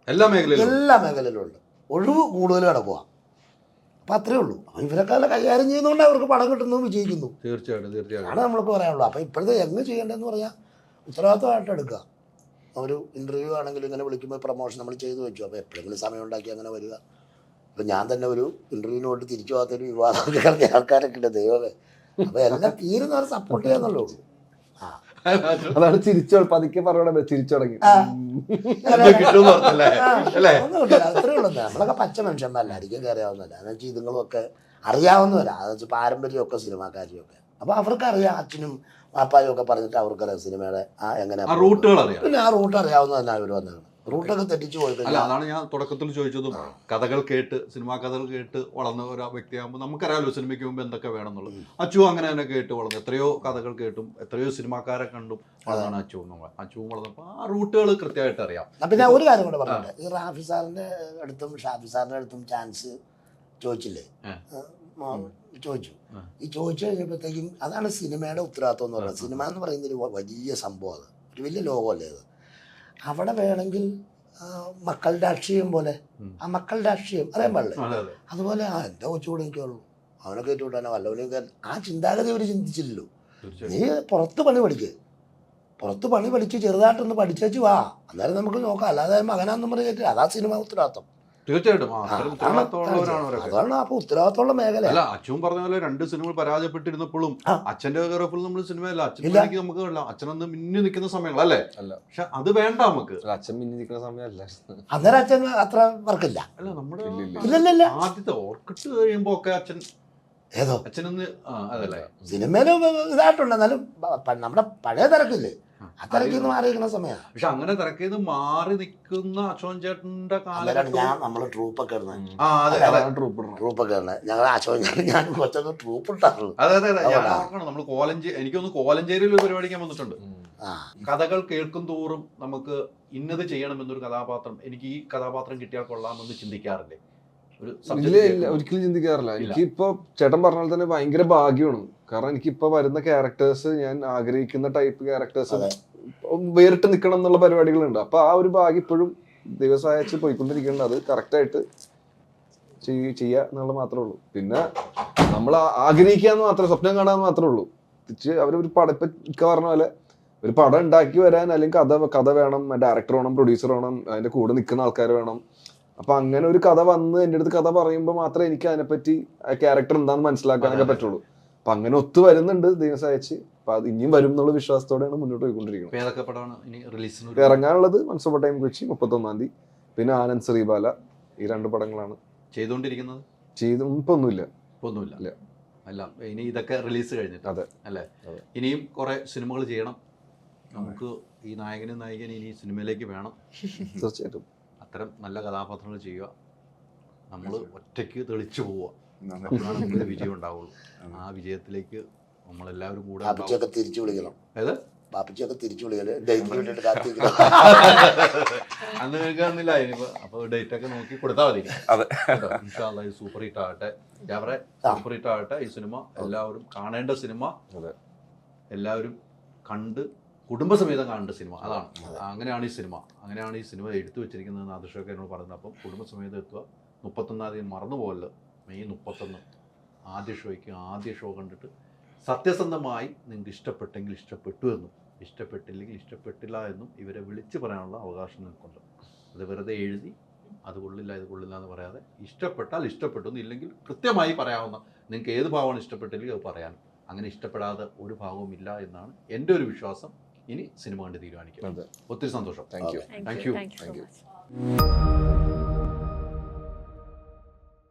എല്ലാ മേഖലയിലും ഉണ്ട്. ഒഴിവ് കൂടുതൽ കിടക്കുക. അപ്പം അത്രേ ഉള്ളൂ. അപ്പം ഇവരൊക്കെ നല്ല കൈകാര്യം ചെയ്യുന്നതുകൊണ്ട് അവർക്ക് പണം കിട്ടുന്നു, വിജയിക്കുന്നു. തീർച്ചയായിട്ടും അതാണ് നമ്മൾക്ക് പറയാനുള്ളൂ. അപ്പം ഇപ്പോഴത്തെ എങ്ങ് ചെയ്യേണ്ടതെന്ന് പറഞ്ഞാൽ ഉത്തരവാദിത്തമായിട്ട് എടുക്കുക. ഒരു ഇൻ്റർവ്യൂ ആണെങ്കിലും ഇങ്ങനെ വിളിക്കുമ്പോൾ പ്രൊമോഷൻ നമ്മൾ ചെയ്തു വെച്ചു. അപ്പോൾ എപ്പോഴെങ്കിലും സമയം ഉണ്ടാക്കി അങ്ങനെ വരിക. ഇപ്പം ഞാൻ തന്നെ ഒരു ഇൻ്റർവ്യൂവിന് പോയിട്ട് തിരിച്ചു പോകാത്തൊരു വിവാദമൊക്കെ കളഞ്ഞ ആൾക്കാരൊക്കെ ഉണ്ട്. ദൈവമേ. അപ്പോൾ എല്ലാം തീരുന്നവരെ സപ്പോർട്ട് ചെയ്യാന്നുള്ളൂ. അതാണ് പതുക്കെ പറയണത് ചിരിച്ചു തുടങ്ങി. അത്രേ ഉള്ളൂ. നമ്മളൊക്കെ പച്ച മനുഷ്യന്മാരല്ലായിരിക്കും കയറിയാവുന്നതല്ല. എന്ന് വെച്ചാൽ ഇതുങ്ങളും ഒക്കെ അറിയാവുന്നവരാ. അത് വെച്ചാൽ പാരമ്പര്യമൊക്കെ സിനിമാക്കാരും ഒക്കെ. അപ്പോൾ അവർക്കറിയാം. അച്ഛനും പാപ്പായും ഒക്കെ പറഞ്ഞിട്ട് അവർക്കറിയാം സിനിമയുടെ എങ്ങനെയാ റൂട്ടുകൾ അറിയാം. പിന്നെ ആ റൂട്ട് അറിയാവുന്നതല്ല അവർ വന്നതാണ്. റൂട്ടൊക്കെ തെറ്റിച്ചു പോയി. അല്ല, അതാണ് ഞാൻ തുടക്കത്തിൽ ചോദിച്ചതും. കഥകൾ കേട്ട്, സിനിമാ കഥകൾ കേട്ട് വളർന്ന ഒരു വ്യക്തിയാകുമ്പോൾ നമുക്കറിയാമല്ലോ സിനിമയ്ക്ക് മുമ്പ് എന്തൊക്കെ വേണമെന്നുള്ളത്. അച്ചു അങ്ങനെ തന്നെ കേട്ട് വളർന്നു. എത്രയോ കഥകൾ കേട്ടും എത്രയോ സിനിമാക്കാരെ കണ്ടും വളർന്നാണ് അച്ചുവും വളർന്നപ്പോൾ ആ റൂട്ടുകൾ കൃത്യമായിട്ട് അറിയാം. പിന്നെ ഒരു കാര്യം കൂടെ പറഞ്ഞിട്ട്, ഈ റാഫി സാറിന്റെ അടുത്തും ഷാഫി സാറിന്റെ അടുത്തും ചാൻസ് ചോദിച്ചില്ലേ, ചോദിച്ചു. ഈ ചോദിച്ചു കഴിഞ്ഞപ്പോഴത്തേക്കും അതാണ് സിനിമയുടെ ഉത്തരവാദിത്വം എന്ന് പറയുന്നത്. സിനിമ എന്ന് പറയുന്നത് ഒരു വലിയ സംഭവമാണ്, ഒരു വലിയ ലോകമല്ലേ അത്. അവിടെ വേണമെങ്കിൽ മക്കൾ രാഷ്ട്രീയം പോലെ, ആ മക്കൾ രാഷ്ട്രീയം അറിയാൻ പാടില്ലേ, അതുപോലെ എൻ്റെ കൊച്ചുകൂടെ എനിക്കുള്ളൂ, അവനെ കയറ്റിവിട്ടാനോ വല്ലവനെയും ആ ചിന്താഗതി അവർ ചിന്തിച്ചില്ലല്ലോ. നീ പുറത്ത് പണി പഠിച്ച് ചെറുതായിട്ടൊന്ന് പഠിച്ചു വാ, അന്നേരം നമുക്ക് നോക്കാം. അല്ലാതെ മകനാന്നും പറഞ്ഞ് കയറ്റി അതാ സിനിമ ഉത്തരവാദിത്വം. തീർച്ചയായിട്ടും അതാണ് അപ്പൊ ഉത്തരവാദിത്തമുള്ള മേഖല. അല്ല, അച്ഛൻ പറഞ്ഞ പോലെ 2 സിനിമകൾ പരാജയപ്പെട്ടിരുന്നപ്പോഴും അച്ഛന്റെ കയറപ്പോൾ നമ്മൾ സിനിമയല്ല, അച്ഛനിലേക്ക് നമുക്ക് അച്ഛനൊന്ന് മിന്നി നിൽക്കുന്ന സമയങ്ങളല്ലേ. അല്ല, പക്ഷെ അത് വേണ്ട നമുക്ക്. അച്ഛൻ മിന്നി നിൽക്കുന്ന സമയമല്ല. അന്നേരം അച്ഛൻ അത്ര വർക്കില്ല. അല്ല, നമ്മുടെ ഇല്ലല്ല ആദ്യത്തെ ഓർക്കിട്ട് കഴിയുമ്പോ ഒക്കെ അച്ഛൻ ഏതോ അച്ഛനൊന്ന് അതല്ലേ സിനിമയില് ഇതായിട്ടുണ്ട്. എന്നാലും നമ്മുടെ പഴയ തിരക്കില്ലേ, ആ തിരക്കിന്ന് മാറിയിരിക്കുന്ന സമയമാണ്. പക്ഷെ അങ്ങനെ തിരക്കിന്ന് മാറി നിൽക്കുന്ന അശോകൻ ചേട്ടന്റെ കാലം നമ്മള് ട്രൂപ്പൊക്കെ ട്രൂപ്പൊക്കെ ഞങ്ങൾ അശോകൻ ചേട്ടൻ ഞാൻ കൊച്ചൊക്കെ ട്രൂപ്പ് ഇട്ടാറുള്ളൂ. അതെ നമ്മൾ എനിക്കൊന്ന് കോലഞ്ചേരിയിൽ ഒരു പരിപാടിക്കാൻ വന്നിട്ടുണ്ട്. കഥകൾ കേൾക്കും തോറും നമുക്ക് ഇന്നത് ചെയ്യണമെന്നൊരു കഥാപാത്രം, എനിക്ക് ഈ കഥാപാത്രം കിട്ടിയാൽ കൊള്ളാമെന്ന് ചിന്തിക്കാറില്ലേ? ഒരിക്കലും ചിന്തിക്കാറില്ല. എനിക്കിപ്പോ ചേട്ടൻ പറഞ്ഞ പോലെ തന്നെ ഭയങ്കര ഭാഗ്യമാണ്. കാരണം എനിക്കിപ്പോ വരുന്ന ക്യാരക്ടേഴ്സ്, ഞാൻ ആഗ്രഹിക്കുന്ന ടൈപ്പ് ക്യാരക്ടേഴ്സ് വേറിട്ട് നിൽക്കണം എന്നുള്ള പരിപാടികളുണ്ട്. അപ്പൊ ആ ഒരു ഭാഗ്യം ഇപ്പോഴും ദിവസമായച്ച് പോയിക്കൊണ്ടിരിക്കേണ്ടത്. അത് കറക്റ്റായിട്ട് ചെയ്യുക എന്നുള്ളത് മാത്രമേ ഉള്ളൂ. പിന്നെ നമ്മൾ ആഗ്രഹിക്കാന്ന് മാത്രമേ, സ്വപ്നം കാണാന്ന് മാത്രമേ ഉള്ളൂ. അവരൊരു പടം, ഇപ്പൊ പറഞ്ഞ പോലെ ഒരു പടം ഉണ്ടാക്കി വരാൻ അല്ലെങ്കിൽ കഥ വേണം, ഡയറക്ടർ വേണം, പ്രൊഡ്യൂസർ വേണം, അതിന്റെ കൂടെ നിൽക്കുന്ന ആൾക്കാർ വേണം. അപ്പൊ അങ്ങനെ ഒരു കഥ വന്ന് എൻ്റെ അടുത്ത് കഥ പറയുമ്പോൾ മാത്രമേ എനിക്ക് അതിനെപ്പറ്റി ആ ക്യാരക്ടർ എന്താണെന്ന് മനസ്സിലാക്കാനൊക്കെ പറ്റുള്ളൂ. അപ്പൊ അങ്ങനെ ഒത്തു വരുന്നുണ്ട് ദൈവം സഹായിച്ച്. അപ്പൊ അത് ഇനിയും വരും എന്നുള്ള വിശ്വാസത്തോടെയാണ് മുന്നോട്ട് പോയിക്കൊണ്ടിരിക്കുന്നത്. ഇറങ്ങാനുള്ളത് once upon a time Kochi 31-ാം തീയതി, പിന്നെ ആനന്ദ് ശ്രീബാല. ഈ 2 പടങ്ങളാണ് ചെയ്തുകൊണ്ടിരിക്കുന്നത്. ഇപ്പൊ ഒന്നുമില്ല. അല്ല, ഇനി ഇതൊക്കെ റിലീസ് കഴിഞ്ഞിട്ട് അതെ അല്ലേ. ഇനിയും കുറെ സിനിമകൾ ചെയ്യണം. നമുക്ക് ഈ നായകനും ഇനി സിനിമയിലേക്ക് വേണം. തീർച്ചയായിട്ടും അത്തരം നല്ല കഥാപാത്രങ്ങൾ ചെയ്യുക. നമ്മൾ ഒറ്റയ്ക്ക് തെളിച്ചു പോവുക. അപ്പോഴാണ് നമുക്ക് വിജയം ഉണ്ടാവുള്ളൂ. ആ വിജയത്തിലേക്ക് നമ്മളെല്ലാവരും കൂടെ തിരിച്ചു വിളിക്കണം. ബാപ്പിച്ചൊക്കെ തിരിച്ചു വിളിക്കണം. അന്ന് കേൾക്കാന്നില്ല. അപ്പൊ ഡേറ്റ് ഒക്കെ നോക്കി കൊടുത്താൽ മതി. സൂപ്പർ ഹിറ്റ് ആകട്ടെ, സൂപ്പർ ഹിറ്റ് ആകട്ടെ ഈ സിനിമ. എല്ലാവരും കാണേണ്ട സിനിമ, എല്ലാവരും കണ്ട് കുടുംബസമേതം കാണേണ്ട സിനിമ. അതാണ്, അങ്ങനെയാണ് ഈ സിനിമ എടുത്തു വെച്ചിരിക്കുന്നത് ആദർശമൊക്കെ എന്നോട് പറയുന്നത്. അപ്പം കുടുംബസമേതം എത്തുക. 31-ാം തീയതി മറന്നുപോകല്ലോ. മെയ് 31 ആദ്യ ഷോയ്ക്ക് ആദ്യ ഷോ കണ്ടിട്ട് സത്യസന്ധമായി നിങ്ങൾക്ക് ഇഷ്ടപ്പെട്ടെങ്കിൽ ഇഷ്ടപ്പെട്ടു എന്നും ഇഷ്ടപ്പെട്ടില്ലെങ്കിൽ ഇഷ്ടപ്പെട്ടില്ല എന്നും ഇവരെ വിളിച്ച് പറയാനുള്ള അവകാശം നിങ്ങൾക്കുണ്ട്. അത് വെറുതെ എഴുതി അത് കൊള്ളില്ല ഇത് കൊള്ളില്ല എന്ന് പറയാതെ ഇഷ്ടപ്പെട്ടാൽ ഇഷ്ടപ്പെട്ടു എന്നില്ലെങ്കിൽ കൃത്യമായി പറയാവുന്ന നിങ്ങൾക്ക് ഏത് ഭാവമാണ് ഇഷ്ടപ്പെട്ടില്ലെങ്കിൽ അത് പറയാനും. അങ്ങനെ ഇഷ്ടപ്പെടാതെ ഒരു ഭാവവും ഇല്ല എന്നാണ് എൻ്റെ ഒരു വിശ്വാസം. ഇനി സിനിമ കണ്ട് തീരുമാനിക്കാം. ഒത്തിരി സന്തോഷം. Thank you. Thank you so Thank you. Much.